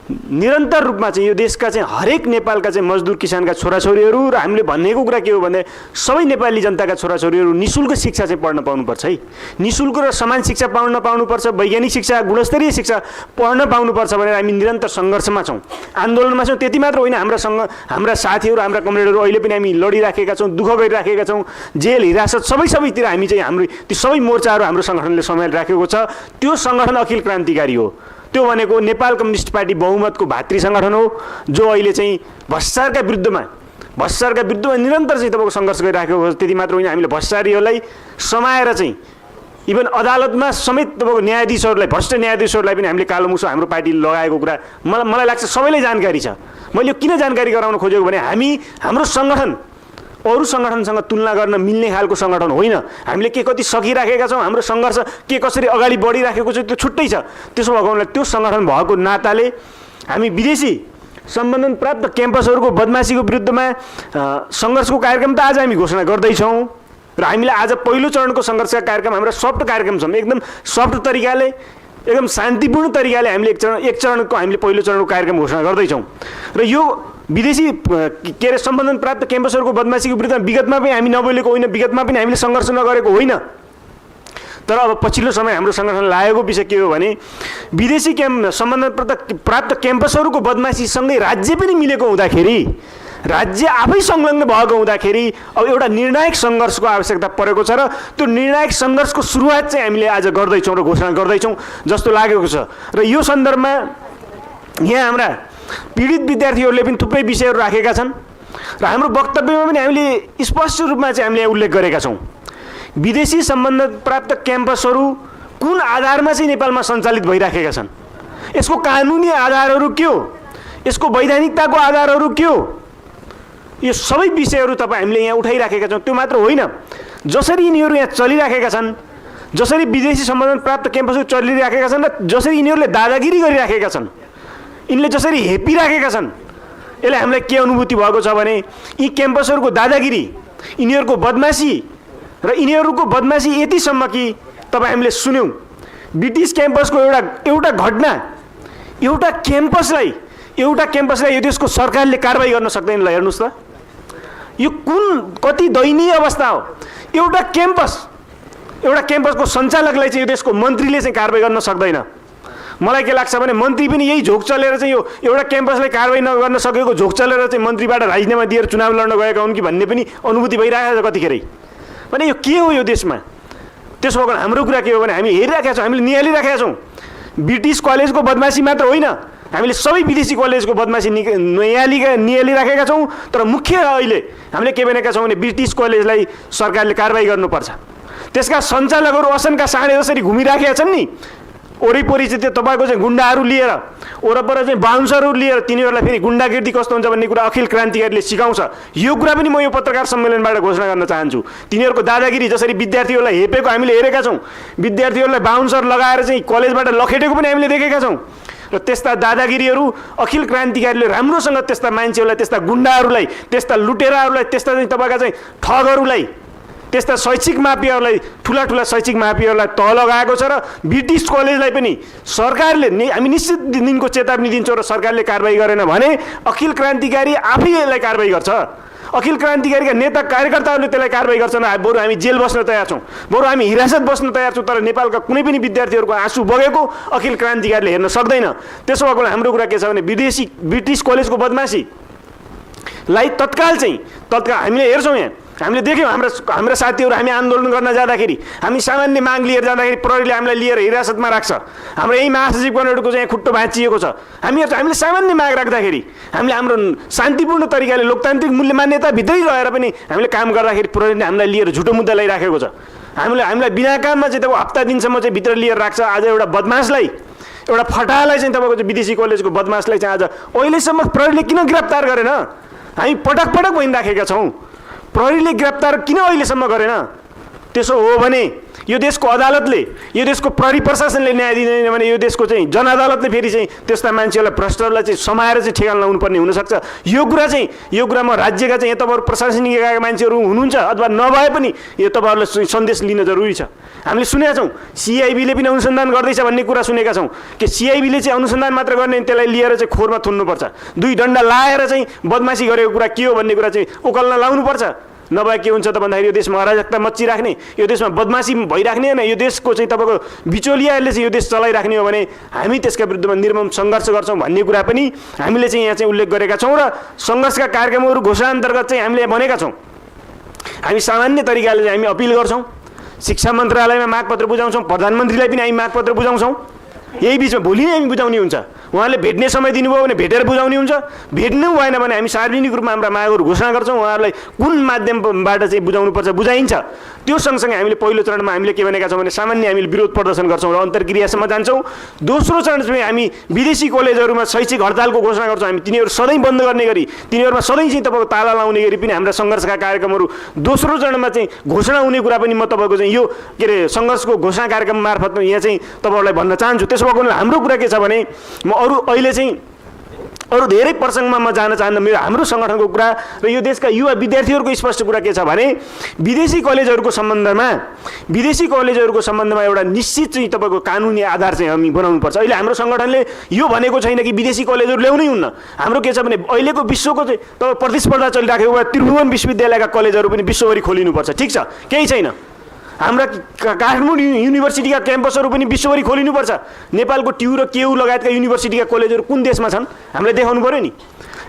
निरन्तर रूपमा चाहिँ यो देशका चाहिँ हरेक नेपालका चाहिँ मजदुर किसानका छोराछोरीहरू र हामीले भनेको कुरा के हो भने सबै नेपाली जनताका छोराछोरीहरू निःशुल्क शिक्षा चाहिँ पढ्न पाउनुपर्छ है। निःशुल्क र समान शिक्षा पाउनुपर्छ, वैज्ञानिक शिक्षा, गुणस्तरीय शिक्षा पढ्न पाउनुपर्छ भनेर हामी निरन्तर सङ्घर्षमा छौँ, आन्दोलनमा छौँ। त्यति मात्र होइन, हाम्रा साथीहरू, हाम्रा कमरेडहरू अहिले पनि हामी लडिराखेका छौँ, दुःख गरिराखेका छौँ। जेल, हिरासत सबैतिर हामी चाहिँ हाम्रो ती सबै मोर्चाहरू हाम्रो सङ्गठनले समाएर राखेको छ। त्यो सङ्गठन अखिल क्रान्तिकारी हो। त्यो भनेको नेपाल कम्युनिस्ट पार्टी बहुमतको भातृ सङ्गठन हो, जो अहिले चाहिँ भ्रष्टाचारका विरुद्धमा निरन्तर चाहिँ तपाईँको सङ्घर्ष गरिराखेको हो। त्यति मात्र होइन, हामीले भ्रष्टाचारीहरूलाई समाएर चाहिँ इभन अदालतमा समेत तपाईँको न्यायाधीशहरूलाई, भ्रष्ट न्यायाधीशहरूलाई पनि हामीले कालो मुसो हाम्रो पार्टीले लगाएको कुरा मलाई लाग्छ सबैलाई जानकारी छ। मैले यो किन जानकारी गराउन खोजेको भने हाम्रो सङ्गठन अरू सङ्गठनसँग तुलना गर्न मिल्ने खालको सङ्गठन होइन। हामीले के कति सकिराखेका छौँ, हाम्रो सङ्घर्ष के कसरी अगाडि बढिराखेको छ त्यो छुट्टै छ। त्यसो भएको हुनाले त्यो सङ्गठन भएको नाताले हामी विदेशी सम्बन्धन प्राप्त क्याम्पसहरूको बदमासीको विरुद्धमा सङ्घर्षको कार्यक्रम त आज हामी घोषणा गर्दैछौँ र हामीले आज पहिलो चरणको सङ्घर्षका कार्यक्रम हाम्रा सफ्ट कार्यक्रम छौँ, एकदम सफ्ट तरिकाले एकदम शान्तिपूर्ण तरिकाले हामीले एक चरणको हामीले पहिलो चरणको कार्यक्रम घोषणा गर्दैछौँ र यो विदेशी के अरे सम्बन्धन प्राप्त क्याम्पसहरूको बदमासीको विरुद्धमा विगतमा पनि हामी नबोलेको होइन, विगतमा पनि हामीले सङ्घर्ष नगरेको होइन। तर अब पछिल्लो समय हाम्रो सङ्गठन लागेको विषय के हो भने विदेशी सम्बन्धन प्राप्त क्याम्पसहरूको बदमासीसँगै राज्य पनि मिलेको हुँदाखेरि, राज्य आफै संलग्न भएको हुँदाखेरि अब एउटा निर्णायक सङ्घर्षको आवश्यकता परेको छ र त्यो निर्णायक सङ्घर्षको सुरुवात चाहिँ हामीले आज गर्दैछौँ र घोषणा गर्दैछौँ जस्तो लागेको छ। र यो सन्दर्भमा यहाँ हाम्रा पीडित विद्यार्थीहरूले पनि थुप्रै विषयहरू राखेका छन् र हाम्रो वक्तव्यमा पनि हामीले स्पष्ट रूपमा चाहिँ हामीले उल्लेख गरेका छौँ। विदेशी सम्बन्ध प्राप्त क्याम्पसहरू कुन आधारमा चाहिँ नेपालमा सञ्चालित भइराखेका छन्, यसको कानुनी आधारहरू के हो, यसको वैधानिकताको आधारहरू के हो, यो सबै विषयहरू हामीले यहाँ उठाइराखेका छौँ। त्यो मात्र होइन, जसरी यिनीहरू यहाँ चलिराखेका छन्, जसरी विदेशी सम्बन्धन प्राप्त क्याम्पसहरू चलिराखेका छन् र जसरी यिनीहरूले दादागिरी गरिराखेका छन्, यिनले जसरी हेपिराखेका छन्, यसले हामीलाई के अनुभूति भएको छ भने यी क्याम्पसहरूको दादागिरी, यिनीहरूको बदमासी र यिनीहरूको बदमासी यतिसम्म कि हामीले सुन्यौँ ब्रिटिस क्याम्पसको एउटा घटना, एउटा क्याम्पसलाई यो देशको सरकारले कारबाही गर्न सक्दैन। ल हेर्नुहोस् त, यो कति दयनीय अवस्था हो। एउटा क्याम्पसको सञ्चालकलाई चाहिँ यो देशको मन्त्रीले चाहिँ कारबाही गर्न सक्दैन। मलाई के लाग्छ भने मन्त्री पनि यही झोक चलेर चाहिँ यो एउटा क्याम्पसलाई कारबाही नगर्न सकेको झोक चलेर चाहिँ मन्त्रीबाट राजीनामा दिएर चुनाव लड्न गएका हुन् कि भन्ने पनि अनुभूति भइरहेको छ कतिखेरै। भने यो के हो यो देशमा? त्यसो भएको हाम्रो कुरा के हो भने हामी हेरिराखेका छौँ, हामीले निहालिराखेका छौँ। ब्रिटिस कलेजको बदमासी मात्र होइन, हामीले सबै विदेशी कलेजको बदमासी निहालिराखेका छौँ। तर मुख्य अहिले हामीले के भनेका छौँ भने ब्रिटिस कलेजलाई सरकारले कारबाही गर्नुपर्छ। त्यसका सञ्चालकहरू असनका साँडे जसरी घुमिराखेका छन् नि, वरिपरि चाहिँ त्यो तपाईँको चाहिँ गुन्डाहरू लिएर, वरपर चाहिँ बाउन्सरहरू लिएर तिनीहरूलाई फेरि गुन्डागिर्दी कस्तो हुन्छ भन्ने कुरा अखिल क्रान्तिकारीले सिकाउँछ। यो कुरा पनि म यो पत्रकार सम्मेलनबाट घोषणा गर्न चाहन्छु। तिनीहरूको दादागिरी जसरी विद्यार्थीहरूलाई हेपेको हामीले हेरेका छौँ, विद्यार्थीहरूलाई बाउन्सर लगाएर चाहिँ कलेजबाट लखेटेको पनि हामीले देखेका छौँ। र त्यस्ता दादागिरीहरू अखिल क्रान्तिकारीले राम्रोसँग त्यस्ता मान्छेहरूलाई, त्यस्ता गुन्डाहरूलाई, त्यस्ता लुटेराहरूलाई, त्यस्ता चाहिँ तपाईँका चाहिँ ठगहरूलाई, त्यस्ता शैक्षिक माफियाहरूलाई, ठुला शैक्षिक माफियाहरूलाई तह लगाएको छ। र ब्रिटिस कलेजलाई पनि सरकारले हामी निश्चित दिनको चेतावनी दिन्छौँ र सरकारले कारबाही गरेन भने अखिल क्रान्तिकारी आफै यसलाई कारबाही गर्छ। अखिल क्रान्तिकारीका नेता कार्यकर्ताहरूले त्यसलाई कारबाही गर्छन्। बरु हामी जेल बस्न तयार छौँ, बरु हामी हिरासत बस्न तयार छौँ। तर नेपालका कुनै पनि विद्यार्थीहरूको आँसु बगेको अखिल क्रान्तिकारीले हेर्न सक्दैन। त्यसो भएको हाम्रो कुरा के छ भने ब्रिटिस कलेजको बदमासीलाई तत्काल हामीले हेर्छौँ। यहाँ हामीले देख्यौँ हाम्रा साथीहरू, हामी आन्दोलन गर्न जाँदाखेरि, हामी सामान्य माग लिएर जाँदाखेरि प्रहरीले हामीलाई लिएर हिरासतमा राख्छ। हाम्रो यही महासचिव कनेडको चाहिँ खुट्टो भाँचिएको छ। हामीले सामान्य माग राख्दाखेरि, हामीले हाम्रो शान्तिपूर्ण तरिकाले लोकतान्त्रिक मूल्य मान्यताभित्रै रहेर पनि हामीले काम गर्दाखेरि प्रहरीले हामीलाई लिएर झुटो मुद्दा ल्याइराखेको छ। हामीलाई बिना काममा चाहिँ तपाईँको हप्ता दिनसम्म चाहिँ भित्र लिएर राख्छ। आज एउटा बदमासलाई, एउटा फटालाई चाहिँ तपाईँको चाहिँ विदेशी कलेजको बदमासलाई चाहिँ आज अहिलेसम्म प्रहरीले किन गिरफ्तार गरेन? हामी पटक भनिराखेका छौँ, प्रहरीले गिरफ्तार किन अहिलेसम्म गरेन? त्यसो हो भने यो देशको अदालतले, यो देशको प्रहरी प्रशासनले न्याय दिँदैन भने यो देशको चाहिँ जनअदालतले फेरि चाहिँ त्यस्ता मान्छेहरूलाई, भ्रष्टहरूलाई चाहिँ समाएर चाहिँ ठेगान लगाउनुपर्ने हुनसक्छ। यो कुरा म राज्यका चाहिँ तपाईँहरू प्रशासनिक एकाका मान्छेहरू हुनुहुन्छ अथवा नभए पनि यो तपाईँहरूलाई सन्देश लिन जरुरी छ। हामीले सुनेका छौँ सिआइबीले पनि अनुसन्धान गर्दैछ भन्ने कुरा सुनेका छौँ कि सिआइबीले चाहिँ अनुसन्धान मात्र गर्ने, त्यसलाई लिएर चाहिँ खोरमा थुन्नुपर्छ, 2 डन्डा लाएर चाहिँ बदमासी गरेको कुरा के हो भन्ने कुरा चाहिँ उकल्न लाउनुपर्छ। नभए के हुन्छ त भन्दाखेरि यो देशमा अराजकता मच्चिराख्ने, यो देशमा बदमासी भइराख्ने होइन, यो देशको चाहिँ तपाईँको बिचौलियाहरूले चाहिँ यो देश चलाइराख्ने हो भने हामी त्यसका विरुद्धमा निर्मम सङ्घर्ष गर्छौँ भन्ने कुरा पनि हामीले चाहिँ यहाँ चाहिँ उल्लेख गरेका छौँ। र सङ्घर्षका कार्यक्रमहरू घोषणा अन्तर्गत चाहिँ हामीले भनेका छौँ। हामी सामान्य तरिकाले चाहिँ हामी अपिल गर्छौँ, शिक्षा मन्त्रालयमा मागपत्र बुझाउँछौँ, प्रधानमन्त्रीलाई पनि हामी मागपत्र बुझाउँछौँ यही बिचमा भोलि नै हामी बुझाउने हुन्छ। उहाँले भेट्ने समय दिनुभयो भने भेटेर बुझाउने हुन्छ, भेट्नु भएन भने हामी सार्वजनिक रूपमा हाम्रा मागहरू घोषणा गर्छौँ, उहाँहरूलाई कुन माध्यमबाट चाहिँ बुझाउनुपर्छ बुझाइन्छ। त्यो सँगसँगै हामीले पहिलो चरणमा हामीले के भनेका छौँ भने सामान्य हामीले विरोध प्रदर्शन गर्छौँ र अन्तर्क्रियासम्म जान्छौँ। दोस्रो चरण चाहिँ हामी विदेशी कलेजहरूमा शैक्षिक हडतालको घोषणा गर्छौँ। हामी तिनीहरू सधैँ बन्द गर्ने गरी, तिनीहरूमा सधैँ चाहिँ तपाईँको ताला लाउने गरी पनि हाम्रा सङ्घर्षका कार्यक्रमहरू दोस्रो चरणमा चाहिँ घोषणा हुने कुरा पनि म तपाईँको चाहिँ यो के अरे सङ्घर्षको घोषणा कार्यक्रम मार्फत यहाँ चाहिँ तपाईँहरूलाई भन्न चाहन्छु। त्यसो भएको हाम्रो कुरा के छ भने म अहिले चाहिँ अरू धेरै प्रसङ्गमा म जान चाहन्न। मेरो हाम्रो सङ्गठनको कुरा र यो देशका युवा विद्यार्थीहरूको स्पष्ट कुरा के छ भने विदेशी कलेजहरूको सम्बन्धमा एउटा निश्चित चाहिँ तपाईँको कानुनी आधार चाहिँ हामी बनाउनुपर्छ। अहिले हाम्रो सङ्गठनले यो भनेको छैन कि विदेशी कलेजहरू ल्याउनै हुन्न। हाम्रो के छ भने अहिलेको विश्वको चाहिँ तपाईँ प्रतिस्पर्धा चलिराखेको भए त्रिभुवन विश्वविद्यालयका कलेजहरू पनि विश्वभरि खोलिनुपर्छ, ठिक छ, केही छैन। हाम्रा काठमाडौँ युनिभर्सिटीका क्याम्पसहरू पनि विश्वभरि खोलिनुपर्छ। नेपालको ट्यु र केयु लगायतका युनिभर्सिटीका कलेजहरू कुन देशमा छन् हामीलाई देखाउनु पऱ्यो नि।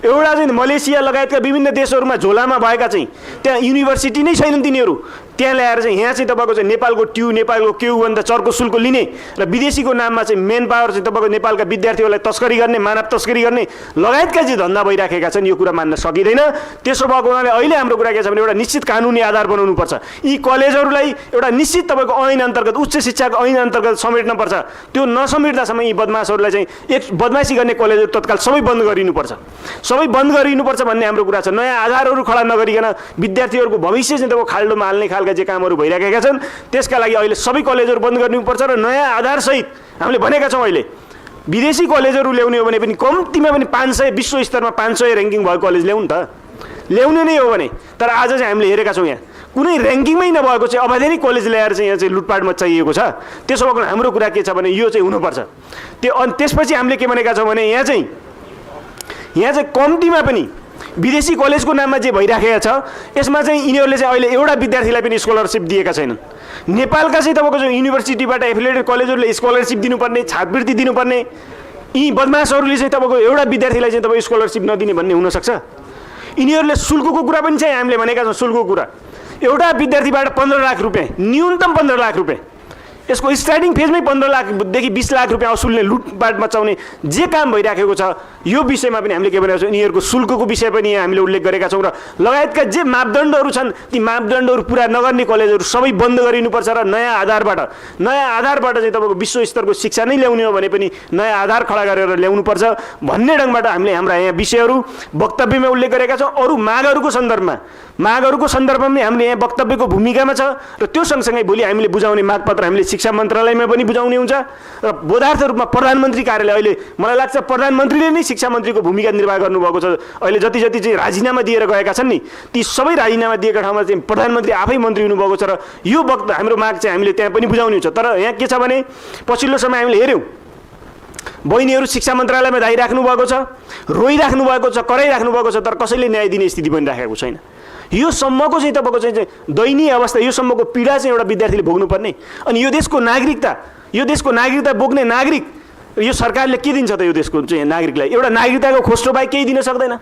एउटा चाहिँ मलेसिया लगायतका विभिन्न देशहरूमा झोलामा भएका चाहिँ त्यहाँ युनिभर्सिटी नै छैनन्, तिनीहरू त्यहाँ ल्याएर चाहिँ यहाँ चाहिँ तपाईँको चाहिँ नेपालको ट्यु नेपालको केयुभन्दा चर्को शुल्क लिने र विदेशीको नाममा चाहिँ मेन पावर चाहिँ तपाईँको नेपालका विद्यार्थीहरूलाई तस्करी गर्ने, मानव तस्करी गर्ने लगायतका चाहिँ धन्दा भइराखेका छन्। यो कुरा मान्न सकिँदैन। त्यसो भएको हुनाले अहिले हाम्रो कुरा के छ भने एउटा निश्चित कानुनी आधार बनाउनुपर्छ। यी कलेजहरूलाई एउटा निश्चित तपाईँको ऐन अन्तर्गत उच्च शिक्षाको ऐन अन्तर्गत समेट्नुपर्छ। त्यो नसमेट्दासम्म यी बदमासहरूलाई चाहिँ बदमासी गर्ने कलेजहरू तत्काल सबै बन्द गरिनुपर्छ, सबै बन्द गरिनुपर्छ भन्ने हाम्रो कुरा छ। नयाँ आधारहरू खडा नगरिकन विद्यार्थीहरूको भविष्य चाहिँ तपाईँको खाल्डोमा हाल्ने खालका जे कामहरू भइरहेका छन् त्यसका लागि अहिले सबै कलेजहरू बन्द गर्नुपर्छ र नयाँ आधारसहित हामीले भनेका छौँ। अहिले विदेशी कलेजहरू ल्याउने हो भने पनि कम्तीमा पनि 500 विश्व स्तरमा 500 ऱ्याङ्किङ भएको कलेज ल्याउनु त, ल्याउने नै हो भने। तर आज चाहिँ हामीले हेरेका छौँ यहाँ कुनै ऱ्याङ्किङमै नभएको चाहिँ अवैधानिक कलेज ल्याएर चाहिँ यहाँ चाहिँ लुटपाट मचाइएको छ। त्यसो भएको हाम्रो कुरा के छ भने यो चाहिँ हुनुपर्छ। अनि त्यसपछि हामीले के भनेका छौँ भने यहाँ चाहिँ कम्तीमा पनि विदेशी कलेजको नाममा जे भइराखेको छ यसमा चाहिँ यिनीहरूले चाहिँ अहिले एउटा विद्यार्थीलाई पनि स्कलरसिप दिएका छैनन्। नेपालका चाहिँ तपाईँको चाहिँ युनिभर्सिटीबाट एफिलिएटेड कलेजहरूले स्कलरसिप दिनुपर्ने, छात्रवृत्ति दिनुपर्ने, यी बदमासहरूले चाहिँ तपाईँको एउटा विद्यार्थीलाई चाहिँ तपाईँ स्कलरसिप नदिने भन्ने हुनसक्छ। यिनीहरूले शुल्कको कुरा पनि चाहिँ हामीले भनेका छौँ। शुल्कको कुरा एउटा विद्यार्थीबाट 15 लाख रुपियाँ, न्यूनतम 15 लाख रुपियाँ, यसको स्टार्टिङ फेजमै 15 लाखदेखि 20 लाख रुपियाँ असुल्ने लुटपाट मचाउने जे काम भइराखेको छ यो विषयमा पनि हामीले के भनेको छौँ। यिनीहरूको शुल्कको विषय पनि यहाँ हामीले उल्लेख गरेका छौँ र लगायतका जे मापदण्डहरू छन् ती मापदण्डहरू पुरा नगर्ने कलेजहरू सबै बन्द गरिनुपर्छ र नयाँ आधारबाट चाहिँ तपाईँको विश्व स्तरको शिक्षा नै ल्याउने हो भने पनि नयाँ आधार खडा गरेर ल्याउनुपर्छ भन्ने ढङ्गबाट हामीले हाम्रा यहाँ विषयहरू वक्तव्यमा उल्लेख गरेका छौँ। अरू मागहरूको सन्दर्भमा हामीले यहाँ वक्तव्यको भूमिकामा छ र त्यो सँगसँगै भोलि हामीले बुझाउने मागपत्र हामीले शिक्षा मन्त्रालयमा पनि बुझाउने हुन्छ र बोधार्थ रूपमा प्रधानमन्त्री कार्यालय अहिले मलाई लाग्छ प्रधानमन्त्रीले नै शिक्षा मन्त्रीको भूमिका निर्वाह गर्नुभएको छ। अहिले जति चाहिँ राजीनामा दिएर गएका छन् नि ती सबै राजीनामा दिएका ठाउँमा चाहिँ प्रधानमन्त्री आफै मन्त्री हुनुभएको छ र यो हाम्रो माग चाहिँ हामीले त्यहाँ पनि बुझाउने हुन्छ। तर यहाँ के छ भने पछिल्लो समय हामीले हेऱ्यौँ बहिनीहरू शिक्षा मन्त्रालयमा धाइराख्नु भएको छ, रोइराख्नु भएको छ, कराइराख्नु भएको छ, तर कसैले न्याय दिने स्थिति बनिराखेको छैन। यो सम्मको चाहिँ तपाईँको चाहिँ दयनीय अवस्था, यो सम्मको पीडा चाहिँ एउटा विद्यार्थीले भोग्नुपर्ने। अनि यो देशको नागरिकता बोक्ने नागरिक यो सरकारले के दिन्छ त यो देशको चाहिँ नागरिकलाई? एउटा नागरिकताको खोस्टो बाहेक केही दिन सक्दैन।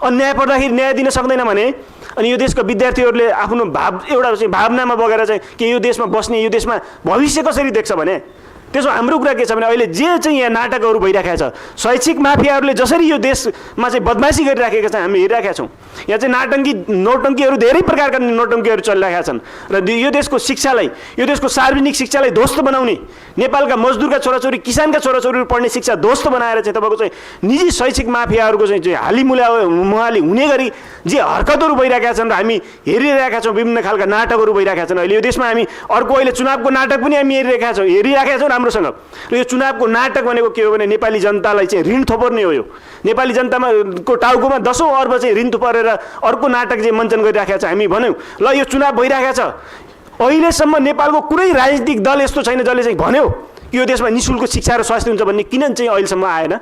अन्याय पर्दाखेरि न्याय दिन सक्दैन भने अनि यो देशको विद्यार्थीहरूले आफ्नो एउटा चाहिँ भावनामा बगेर चाहिँ के यो देशमा बस्ने, यो देशमा भविष्य कसरी देख्छ भने त्यसो हाम्रो कुरा के छ भने अहिले जे चाहिँ यहाँ नाटकहरू भइराखेको छ, शैक्षिक माफियाहरूले जसरी यो देशमा चाहिँ बदमासी गरिराखेका छन् हामी हेरिराखेका छौँ। यहाँ चाहिँ नौटङ्कीहरू धेरै प्रकारका नौटङ्कीहरू चलिरहेका छन् र यो देशको शिक्षालाई, यो देशको सार्वजनिक शिक्षालाई ध्वस्त बनाउने, नेपालका मजदुरका छोराछोरी, किसानका छोराछोरीहरू पढ्ने शिक्षा ध्वस्त बनाएर चाहिँ तपाईँको चाहिँ निजी शैक्षिक माफियाहरूको चाहिँ हालिमुहाली हुने गरी जे हरकतहरू भइरहेका छन् र हामी हेरिरहेका छौँ। विभिन्न खालका नाटकहरू भइरहेका छन्। अहिले यो देशमा हामी अर्को अहिले चुनावको नाटक पनि हामी हेरिरहेका छौँ राम्रोसँग। र यो चुनावको नाटक भनेको के हो भने नेपाली जनतालाई चाहिँ ऋण थोपर्ने हो। यो नेपाली जनताको टाउकोमा 10औं अर्ब चाहिँ ऋण थोपरेर अर्को नाटक चाहिँ मञ्चन गरिराखेको छ। हामी भन्यौँ ल यो चुनाव भइरहेको छ, अहिलेसम्म नेपालको कुनै राजनीतिक दल यस्तो छैन जसले चाहिँ भन्यो कि यो देशमा निःशुल्क शिक्षा र स्वास्थ्य हुन्छ भन्ने किन चाहिँ अहिलेसम्म आएन?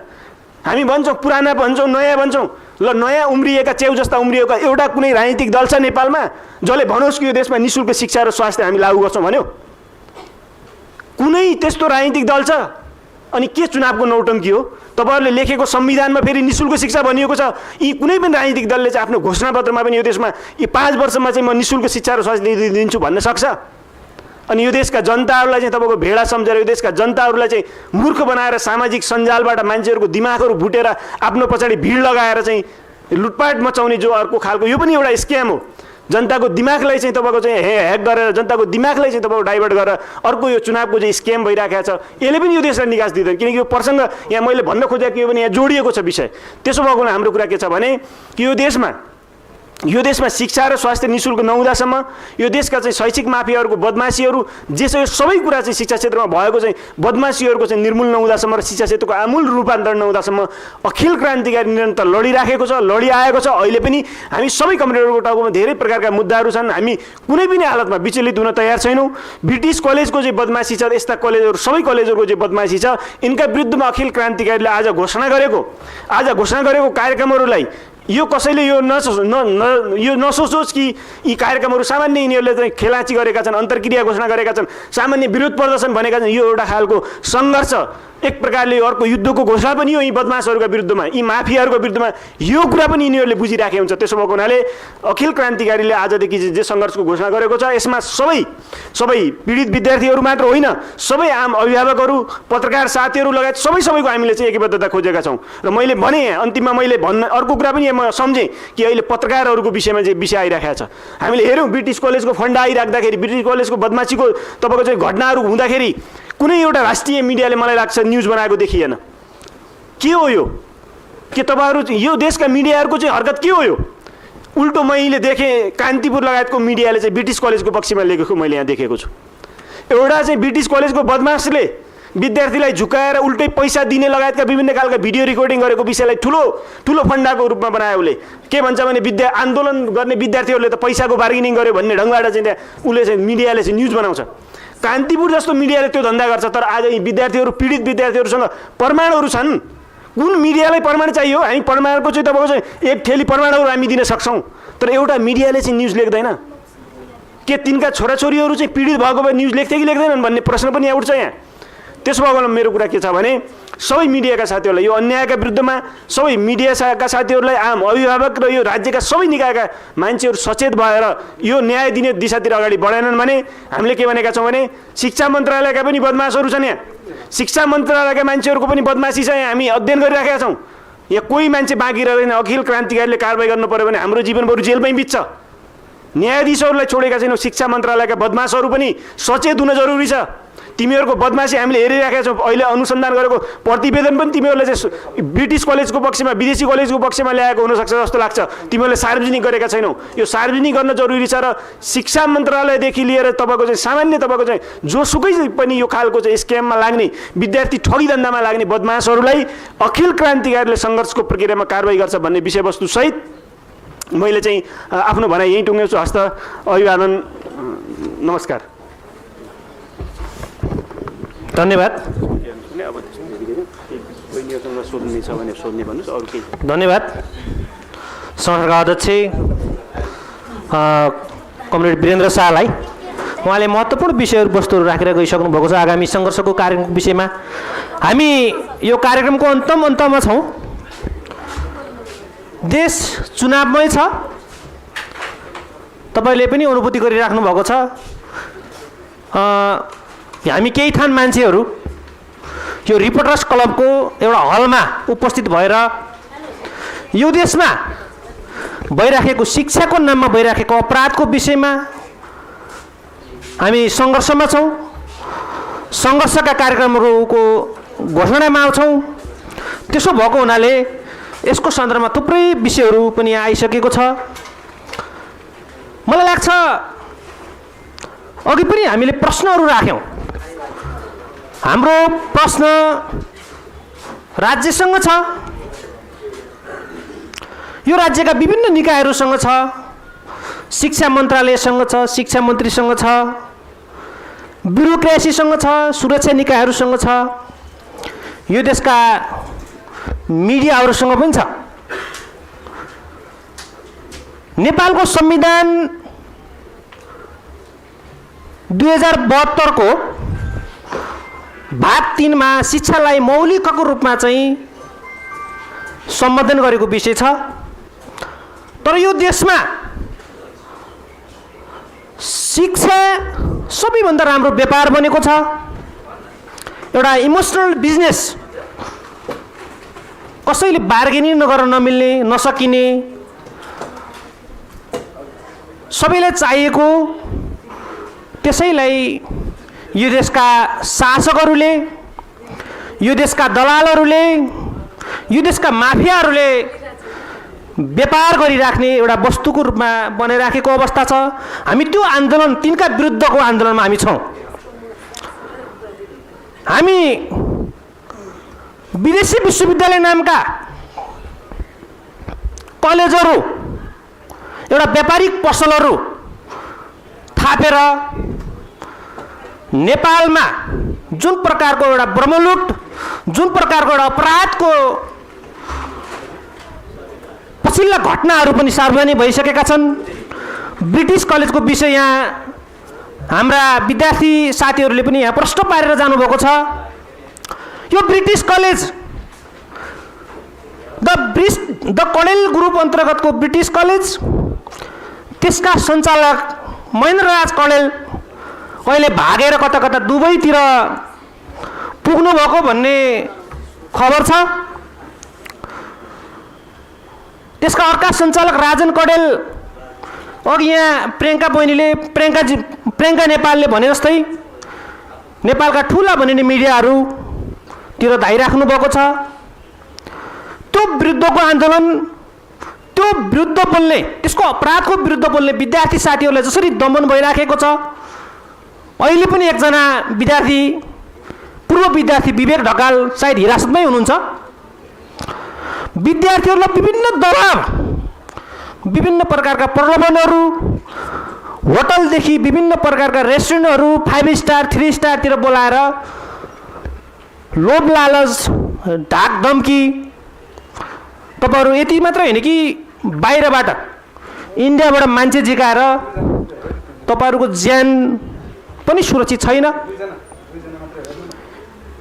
हामी भन्छौँ, पुराना भन्छौँ, नयाँ भन्छौँ। ल नयाँ उम्रिएका च्याउ जस्ता उम्रिएका एउटा कुनै राजनीतिक दल छ नेपालमा जसले भनोस् कि यो देशमा निःशुल्क शिक्षा र स्वास्थ्य हामी लागू गर्छौँ भन्यो? कुनै त्यस्तो राजनीतिक दल छ? अनि के चुनावको नौटङ्की हो? तपाईँहरूले लेखेको संविधानमा फेरि निःशुल्क शिक्षा भनिएको छ। यी कुनै पनि राजनीतिक दलले चाहिँ आफ्नो घोषणापत्रमा पनि यो देशमा यी 5 वर्षमा चाहिँ म निःशुल्क शिक्षा र स्वास्थ्य दिन्छु भन्न सक्छ? अनि यो देशका जनताहरूलाई चाहिँ तपाईँको भेडा सम्झेर यो देशका जनताहरूलाई चाहिँ मूर्ख बनाएर सामाजिक सञ्जालबाट मान्छेहरूको दिमागहरू भुटेर आफ्नो पछाडि भिड लगाएर चाहिँ लुटपाट मचाउने जो अर्को खालको यो पनि एउटा स्क्याम हो। जनताको दिमागलाई चाहिँ तपाईँको चाहिँ ह्याक गरेर जनताको दिमागलाई चाहिँ तपाईँको डाइभर्ट गरेर अर्को यो चुनावको चाहिँ स्क्याम भइरहेको छ, यसले पनि यो देशलाई निकास दिँदैन। किनकि यो प्रसङ्ग यहाँ मैले भन्न खोजेको यो पनि यहाँ जोडिएको छ विषय। त्यसो भएको हाम्रो कुरा के छ भने यो देशमा शिक्षा र स्वास्थ्य निःशुल्क नहुँदासम्म यो देशका चाहिँ शैक्षिक माफियाहरूको बदमासीहरू जे सबै कुरा चाहिँ शिक्षा क्षेत्रमा भएको चाहिँ बदमासीहरूको चाहिँ निर्मूल नहुँदासम्म र शिक्षा क्षेत्रको आमूल रूपान्तरण नहुँदासम्म अखिल क्रान्तिकारी निरन्तर लडिराखेको छ, लडिआएको छ। अहिले पनि हामी सबै कम्युनिटीहरूको टाउकोमा धेरै प्रकारका मुद्दाहरू छन्। हामी कुनै पनि हालतमा विचलित हुन तयार छैनौँ। ब्रिटिस कलेजको चाहिँ बदमासी छ, यस्ता कलेजहरू सबै कलेजहरूको चाहिँ बदमासी छ, यिनका विरुद्धमा अखिल क्रान्तिकारीले आज घोषणा गरेको कार्यक्रमहरूलाई यो कसैले यो नसोचोस् कि यी कार्यक्रमहरू सामान्य यिनीहरूले चाहिँ खेलाची गरेका छन्, अन्तर्क्रिया घोषणा गरेका छन्, सामान्य विरोध प्रदर्शन भनेका छन्। यो एउटा खालको सङ्घर्ष, एक प्रकारले अर्को युद्धको घोषणा पनि हो यी बदमासहरूका विरुद्धमा, यी माफियाहरूको विरुद्धमा। यो कुरा पनि यिनीहरूले बुझिराखेको हुन्छ। त्यसो भएको हुनाले अखिल क्रान्तिकारीले आजदेखि जे सङ्घर्षको घोषणा गरेको छ यसमा सबै पीडित विद्यार्थीहरू मात्र होइन, सबै आम अभिभावकहरू, पत्रकार साथीहरू लगायत सबैको हामीले चाहिँ एकबद्धता खोजेका छौँ। र मैले भने अन्तिममा मैले अर्को कुरा पनि म सम्झेँ कि अहिले पत्रकारहरूको विषयमा चाहिँ विषय आइराखेको छ। हामीले हेऱ्यौँ ब्रिटिस कलेजको फन्डा आइराख्दाखेरि, ब्रिटिस कलेजको बदमासीको तपाईँको चाहिँ घटनाहरू हुँदाखेरि कुनै एउटा राष्ट्रिय मिडियाले मलाई लाग्छ न्युज बनाएको देखिएन। के हो यो? के तपाईँहरू यो देशका मिडियाहरूको चाहिँ हरकत के हो यो? उल्टो मैले देखेँ कान्तिपुर लगायतको मिडियाले चाहिँ ब्रिटिस कलेजको पक्षमा लेखेको मैले यहाँ देखेको छु। एउटा चाहिँ ब्रिटिस कलेजको बदमासले विद्यार्थीलाई झुकाएर उल्टै पैसा दिने लगायतका विभिन्न खालका भिडियो रेकर्डिङ गरेको विषयलाई ठुलो फन्डाको रूपमा बनायो। उसले के भन्छ भने आन्दोलन गर्ने विद्यार्थीहरूले त पैसाको बार्गेनिङ गर्यो भन्ने ढङ्गबाट चाहिँ त्यहाँ उसले चाहिँ मिडियाले चाहिँ न्युज बनाउँछ। कान्तिपुर जस्तो मिडियाले त्यो धन्दा गर्छ। तर आज यी विद्यार्थीहरू, पीडित विद्यार्थीहरूसँग प्रमाणहरू छन्। कुन मिडियालाई प्रमाण चाहियो? हामी प्रमाणको चाहिँ तपाईँको चाहिँ एक थेली प्रमाणहरू हामी दिन सक्छौँ, तर एउटा मिडियाले चाहिँ न्युज लेख्दैन। के तिनका छोराछोरीहरू चाहिँ पीडित भएको भए न्युज लेख्थे कि लेख्दैनन् भन्ने प्रश्न पनि यहाँ उठ्छ। यहाँ त्यसो भएको मेरो कुरा के छ भने सबै मिडियाका साथीहरूलाई, यो अन्यायका विरुद्धमा सबै मिडियाका साथीहरूलाई, आम अभिभावक र यो राज्यका सबै निकायका मान्छेहरू सचेत भएर यो न्याय दिने दिशातिर अगाडि बढाएनन् भने हामीले के भनेका छौँ भने शिक्षा मन्त्रालयका पनि बदमासहरू छन्। यहाँ शिक्षा मन्त्रालयका मान्छेहरूको पनि बदमासी छ। यहाँ हामी अध्ययन गरिराखेका छौँ। यहाँ कोही मान्छे बाँकी रहेन। अखिल क्रान्तिकारीले कारबाही गर्नु पऱ्यो भने हाम्रो जीवन बरु जेलमै बित्छ। न्यायाधीशहरूलाई छोडेका छैनौँ। शिक्षा मन्त्रालयका बदमासहरू पनि सचेत हुन जरुरी छ। तिमीहरूको बदमासी हामीले हेरिराखेका छौँ। अहिले अनुसन्धान गरेको प्रतिवेदन पनि तिमीहरूले चाहिँ ब्रिटिस कलेजको पक्षमा, विदेशी कलेजको पक्षमा ल्याएको हुनसक्छ जस्तो लाग्छ। तिमीहरूले सार्वजनिक गरेका छैनौ। यो सार्वजनिक गर्न जरुरी छ। र शिक्षा मन्त्रालयदेखि लिएर तपाईँको चाहिँ सामान्य तपाईँको चाहिँ जोसुकै पनि यो खालको चाहिँ स्क्याममा लाग्ने, विद्यार्थी ठगी धन्दामा लाग्ने बदमासहरूलाई अखिल क्रान्तिकारीले सङ्घर्षको प्रक्रियामा कारबाही गर्छ भन्ने विषयवस्तुसहित मैले चाहिँ आफ्नो भनाइ यहीँ टुङ्ग्याउँछु। हस्त अभिवादन, नमस्कार, धन्यवाद। धन्यवाद संघका अध्यक्ष कमरेड वीरेन्द्र शाहलाई। उहाँले महत्त्वपूर्ण विषयहरू वस्तुहरू राखेर गइसक्नु भएको छ। आगामी सङ्घर्षको कार्यक्रमको विषयमा हामी यो कार्यक्रमको अन्तमा छौँ। देश चुनावमै छ, तपाईँले पनि अनुभूति गरिराख्नु भएको छ। हामी केही थान मान्छेहरू यो रिपोर्टर्स क्लबको एउटा हलमा उपस्थित भएर यो देशमा भइराखेको शिक्षाको नाममा भइराखेको अपराधको विषयमा हामी सङ्घर्षमा छौँ। सङ्घर्षका कार्यक्रमहरूको घोषणामा आउँछौँ। त्यसो भएको हुनाले यसको सन्दर्भमा थुप्रै विषयहरू पनि आइसकेको छ। मलाई लाग्छ अघि पनि हामीले प्रश्नहरू राख्यौँ। हाम्रो प्रश्न राज्यसँग छ, यो राज्यका विभिन्न निकायहरूसँग छ, शिक्षा मन्त्रालयसँग छ, शिक्षा मन्त्रीसँग छ, ब्युरोक्रेसीसँग छ, सुरक्षा निकायहरूसँग छ, यो देशका मिडियाहरूसँग पनि छ। नेपालको संविधान 2072 को भाग 3 मा शिक्षालाई मौलिक हकको रूपमा चाहिँ सम्बोधन गरेको विषय छ। तर यो देशमा शिक्षा सबैभन्दा राम्रो व्यापार बनेको छ। एउटा इमोसनल बिजनेस, कसैले बार्गेनिङ नगर्न नमिल्ने, नसकिने, सबैलाई चाहिएको, त्यसैलाई यो देशका शासकहरूले, यो देशका दलालहरूले, यो देशका माफियाहरूले व्यापार गरिराख्ने एउटा वस्तुको रूपमा बनाइराखेको अवस्था छ। हामी त्यो आन्दोलन, तिनका विरुद्धको आन्दोलनमा हामी छौँ। हामी विदेशी विश्वविद्यालय नामका कलेजहरू, एउटा व्यापारिक पसलहरू थापेर नेपालमा जुन प्रकारको एउटा ब्रह्मलुट, जुन प्रकारको एउटा अपराधको पछिल्ला घटनाहरू पनि सार्वजनिक भइसकेका छन्। ब्रिटिस कलेजको विषय यहाँ हाम्रा विद्यार्थी साथीहरूले पनि यहाँ प्रश्न पारेर जानुभएको छ। यो British college the Kadel group अन्तर्गतको ब्रिटिस कलेज, त्यसका सञ्चालक महेन्द्रराज कडेल अहिले भागेर कता कता दुबईतिर पुग्नु भएको भन्ने खबर छ। त्यसका अर्का सञ्चालक राजन कडेल, अघि यहाँ प्रियङ्का बहिनीले, प्रियङ्का नेपालले भने जस्तै नेपालका ठुला भनिने मिडियाहरूतिर धाइराख्नु भएको छ। त्यो विरुद्धको आन्दोलन, त्यो विरुद्ध बोल्ने, त्यसको अपराधको विरुद्ध बोल्ने विद्यार्थी साथीहरूलाई जसरी दमन भइराखेको छ, अहिले पनि एकजना विद्यार्थी, पूर्व विद्यार्थी विवेक ढकाल सायद हिरासतमै हुनुहुन्छ। विद्यार्थीहरूलाई विभिन्न दबाब, विभिन्न प्रकारका प्रलोभनहरू, होटलदेखि विभिन्न प्रकारका रेस्टुरेन्टहरू 5 स्टार 3 स्टारतिर बोलाएर लोभ लालच, ढाक धम्की, तपाईँहरू यति मात्र होइन कि बाहिरबाट इन्डियाबाट मान्छे झिकाएर तपाईँहरूको ज्यान पनि सुरक्षित छैन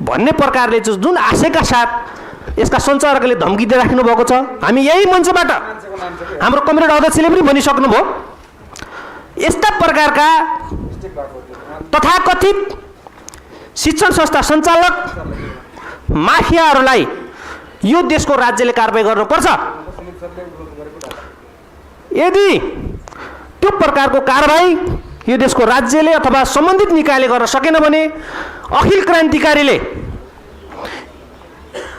भन्ने प्रकारले जुन आशयका साथ यसका सञ्चालकले धम्की दिइराख्नु भएको छ। हामी यही मञ्चबाट हाम्रो कमरेड अध्यक्षले पनि भनिसक्नुभयो, यस्ता प्रकारका तथाकथित शिक्षण संस्था सञ्चालक माफियाहरूलाई यो देशको राज्यले कारबाही गर्नुपर्छ। यदि त्यो प्रकारको कारबाही यो देशको राज्यले अथवा सम्बन्धित निकायले गर्न सकेन भने अखिल क्रान्तिकारीले,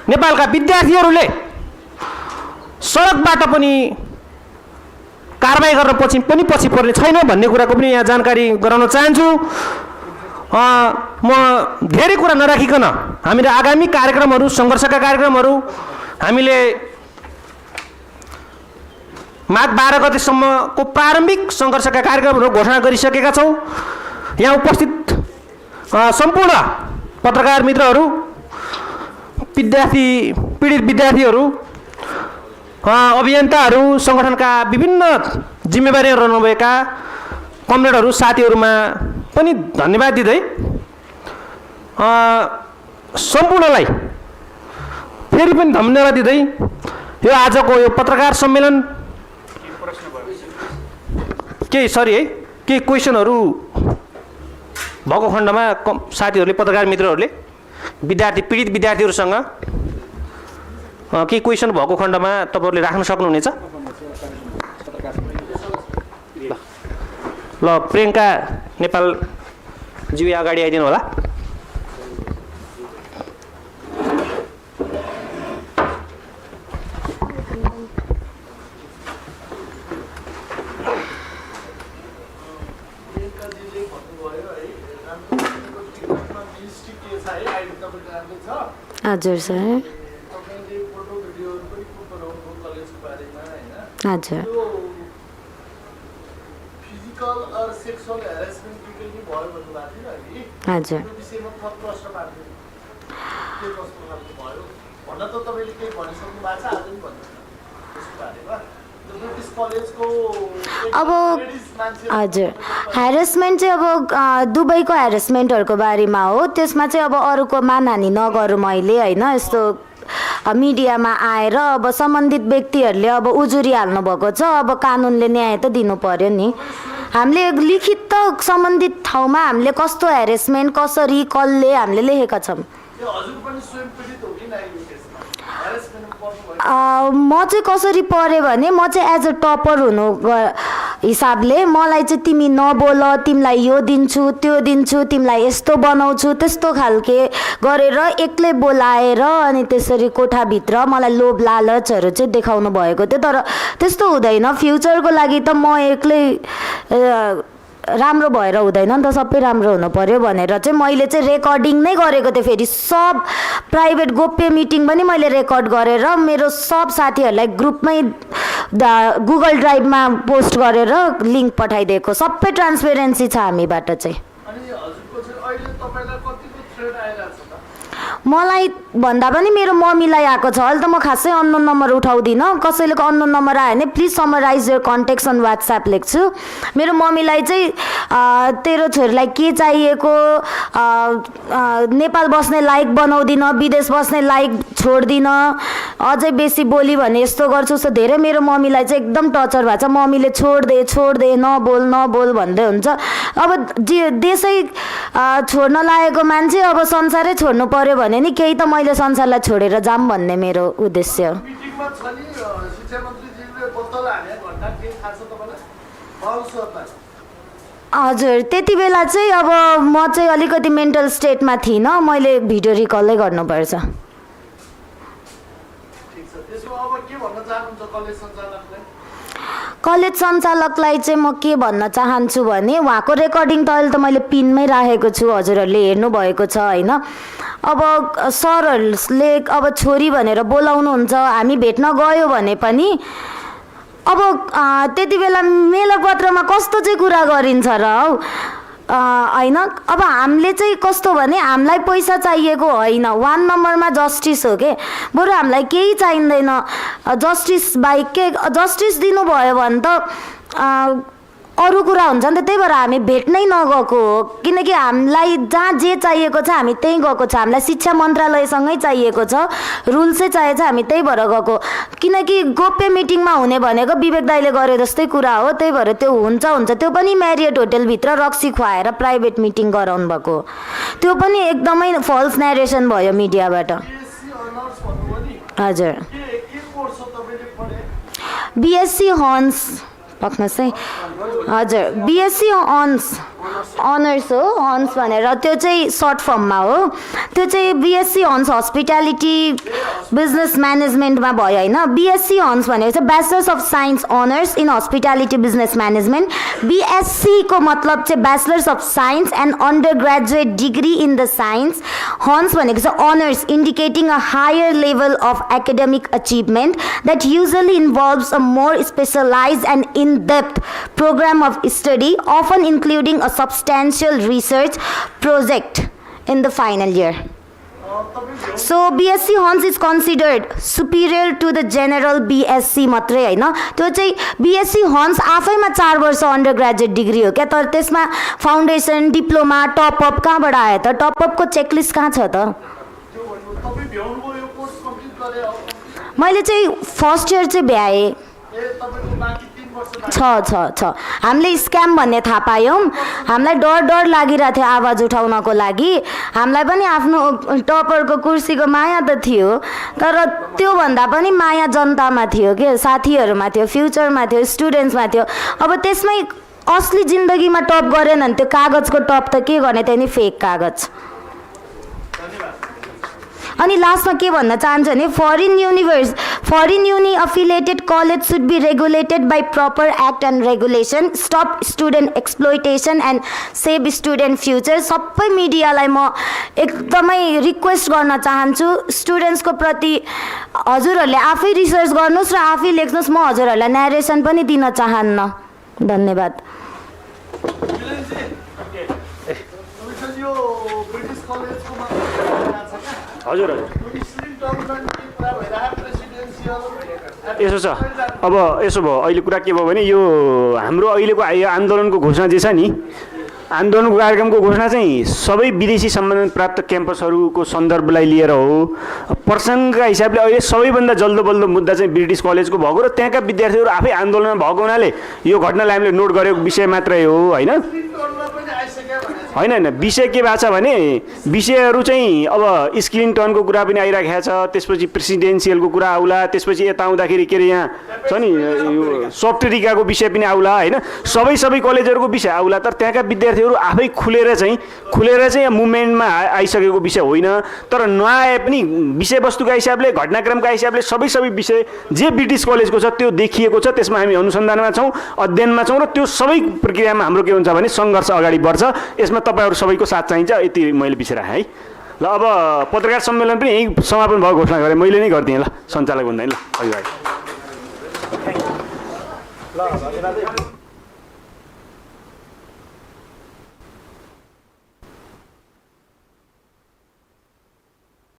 नेपालका विद्यार्थीहरूले सडकबाट पनि कारबाही गर्न पछि पर्ने छैन भन्ने कुराको पनि यहाँ जानकारी गराउन चाहन्छु। म धेरै कुरा नराखिकन हामीले आगामी कार्यक्रमहरू, सङ्घर्षका कार्यक्रमहरू हामीले माघ 12 गतेसम्मको प्रारम्भिक सङ्घर्षका कार्यक्रमहरू घोषणा गरिसकेका छौँ। यहाँ उपस्थित सम्पूर्ण पत्रकार मित्रहरू, पीडित विद्यार्थीहरू, अभियन्ताहरू, सङ्गठनका विभिन्न जिम्मेवारीहरू रहनुभएका कमरेडहरू, साथीहरूमा पनि धन्यवाद दिँदै सम्पूर्णलाई फेरि पनि धन्यवाद दिँदै यो आजको यो पत्रकार सम्मेलन केही क्वेसनहरू भएको खण्डमा साथीहरूले, पत्रकार मित्रहरूले पीडित विद्यार्थीहरूसँग केही क्वेसन भएको खण्डमा तपाईँहरूले राख्न सक्नुहुनेछ। ल प्रियङ्का नेपाल ज्यू अगाडि आइदिनु होला। हजुर सर, हजुर हजुर अब हजुर ह्यारेसमेन्ट चाहिँ अब दुबईको ह्यारेसमेन्टहरूको बारेमा हो। त्यसमा चाहिँ अब अरूको मानहानि नगरौँ मैले, होइन, यस्तो मिडियामा आएर अब सम्बन्धित व्यक्तिहरूले अब उजुरी हाल्नु भएको छ। अब कानुनले न्याय त दिनु पर्यो नि। हामीले लिखित सम्बन्धित ठाउँमा हामीले कस्तो हेरेसमेन्ट कसरी कसले हामीले लेखेका छौँ। म चाहिँ कसरी परेँ भने म चाहिँ एज अ टपर हुनु हिसाबले मलाई चाहिँ तिमी नबोल, तिमीलाई यो दिन्छु त्यो दिन्छु, तिमीलाई यस्तो बनाउँछु त्यस्तो खालके गरेर एक्लै बोलाएर अनि त्यसरी कोठाभित्र मलाई लोभ लालचहरू चाहिँ देखाउनु भएको थियो। तर त्यस्तो हुँदैन, फ्युचरको लागि त म एक्लै राम्रो भएर हुँदैन नि त, सबै राम्रो हुनु पर्यो भनेर चाहिँ मैले चाहिँ रेकर्डिङ नै गरेको थिएँ। फेरि सब प्राइभेट गोप्य मिटिङ पनि मैले रेकर्ड गरेर मेरो सब साथीहरूलाई ग्रुपमै गुगल ड्राइभमा पोस्ट गरेर लिङ्क पठाइदिएको। सबै ट्रान्सपेरेन्सी छ हामीबाट चाहिँ। मलाई भन्दा पनि मेरो मम्मीलाई आएको छ। अहिले त म खासै अननोन नम्बर उठाउँदिनँ, कसैलेको अननोन नम्बर आयो भने please summarize your contacts on WhatsApp लेख्छु। मेरो मम्मीलाई चाहिँ तेरो छोरीलाई के चाहिएको, नेपाल बस्ने लायक बनाउँदिनँ, विदेश बस्ने लायक छोड्दिनँ, अझै बेसी बोली भने यस्तो गर्छु उस्तो धेरै मेरो मम्मीलाई चाहिँ एकदम टर्चर भएको छ। मम्मीले छोड्दे नबोल नबोल भन्दै हुन्छ। अब देशै छोड्न लागेको मान्छे अब संसारै छोड्नु पर्यो भने नि केही त मैले संसारलाई छोडेर जाम भन्ने मेरो उद्देश्य। हजुर, त्यति बेला चाहिँ अब म चाहिँ अलिकति मेन्टल स्टेटमा थिइनँ, मैले भिडियो रिकलै गर्नुपर्छ। कलेज सञ्चालकलाई चाहिँ म के भन्न चाहन्छु भने उहाँको रेकर्डिङ त अहिले त मैले पिनमै राखेको छु, हजुरहरूले हेर्नुभएको छ होइन। अब सरहरूले अब छोरी भनेर बोलाउनुहुन्छ, हामी भेट्न गयो भने पनि अब त्यति बेला मेलपत्रमा कस्तो चाहिँ कुरा गरिन्छ र हौ होइन। अब हामीले चाहिँ कस्तो भने हामीलाई पैसा चाहिएको होइन, 1 नम्बरमा जस्टिस हो के, बरु हामीलाई केही चाहिँदैन जस्टिस बाहेक के। जस्टिस दिनुभयो भने त अरू कुरा हुन्छ नि त, त्यही भएर हामी भेट्नै नगएको हो। किनकि हामीलाई जहाँ जे चाहिएको छ हामी त्यहीँ गएको छ। हामीलाई शिक्षा मन्त्रालयसँगै चाहिएको छ, रुल्सै चाहिएको छ, हामी त्यही भएर गएको। किनकि गोप्य मिटिङमा हुने भनेको विवेक दाइले गरे जस्तै कुरा हो, त्यही भएर त्यो हुन्छ। त्यो पनि म्यारियट होटेलभित्र रक्सी खुवाएर प्राइभेट मिटिङ गराउनु भएको, त्यो पनि एकदमै फल्स नेरेसन भयो मिडियाबाट। हजुर, बिएससी हन्स पक्नुहोस् है। हजुर, बिएससी अनर्स हो, हन्स भनेर त्यो चाहिँ सर्ट फर्ममा हो। त्यो चाहिँ बिएससी हन्स हस्पिटालिटी बिजनेस म्यानेजमेन्टमा भयो होइन। बिएससी हन्स भनेको चाहिँ bachelors of science honours in hospitality business management. बिएससीको मतलब चाहिँ bachelors of science and undergraduate degree in the science. Hons भनेको चाहिँ honours indicating a higher level of academic achievement that usually involves a more specialise and in-depth program of study, often including a substantial research project in the final year. So BSc Hons is considered superior to the general BSc मात्रै होइन। त्यो चाहिँ BSc Hons आफैमा 4 वर्ष under graduate degree हो क्या। तर त्यसमा फाउन्डेसन, डिप्लोमा, टपअप कहाँबाट आयो त? टपअपको चेकलिस्ट कहाँ छ त? मैले चाहिँ फर्स्ट इयर चाहिँ भ्याएँ। छ हामीले स्क्याम भन्ने थाहा पायौँ। हामीलाई डर लागिरहेको थियो आवाज उठाउनको लागि। हामीलाई पनि आफ्नो टपरको कुर्सीको माया त थियो, तर त्योभन्दा पनि माया जनतामा थियो के, साथीहरूमा थियो, फ्युचरमा थियो, स्टुडेन्ट्समा थियो। अब त्यसमै असली जिन्दगीमा टप गरेन भने त्यो कागजको टप त के गर्ने, त्यो नि फेक कागज। अनि लास्टमा के भन्न चाहन्छु भने foreign uni affiliated college should be regulated by proper act and regulation, stop student exploitation and save student future. सबै मिडियालाई म एकदमै रिक्वेस्ट गर्न चाहन्छु स्टुडेन्ट्सको प्रति, हजुरहरूले आफै रिसर्च गर्नुहोस् र आफै लेख्नुहोस्। म हजुरहरूलाई न्यारेसन पनि दिन चाहन्न। धन्यवाद। हजुर यसो छ। अब यसो भयो, अहिले कुरा के भयो भने यो हाम्रो अहिलेको आन्दोलनको घोषणा जे छ नि, आन्दोलनको कार्यक्रमको घोषणा चाहिँ सबै विदेशी सम्बन्ध प्राप्त क्याम्पसहरूको सन्दर्भलाई लिएर हो। प्रसङ्गका हिसाबले अहिले सबैभन्दा जल्दो बल्दो मुद्दा चाहिँ ब्रिटिस कलेजको भएको र त्यहाँका विद्यार्थीहरू आफै आन्दोलनमा भएको हुनाले यो घटनालाई हामीले नोट गरेको विषय मात्रै हो होइन होइन विषय के भएको छ भने विषयहरू चाहिँ अब स्क्लिन्टनको कुरा पनि आइराखेको छ, त्यसपछि प्रेसिडेन्सियलको कुरा आउला, त्यसपछि यता आउँदाखेरि के अरे यहाँ छ नि यो सफ्टरिकाको विषय पनि आउला होइन, सबै कलेजहरूको विषय आउला। तर त्यहाँका विद्यार्थीहरू आफै खुलेर चाहिँ मुभमेन्टमा आइसकेको विषय होइन। तर नआए पनि विषयवस्तुका हिसाबले घटनाक्रमका हिसाबले सबै विषय जे ब्रिटिस कलेजको छ त्यो देखिएको छ, त्यसमा हामी अनुसन्धानमा छौँ, अध्ययनमा छौँ र त्यो सबै प्रक्रियामा हाम्रो के हुन्छ भने सङ्घर्ष अगाडि बढ्छ। यसमा तपाईँहरू सबैको साथ चाहिन्छ। यति मैले विषय राखेँ है। ल अब पत्रकार सम्मेलन पनि यहीँ समापन भएको घोषणा गरेँ, मैले नै गरिदिएँ ल, सञ्चालक हुँदैन ल।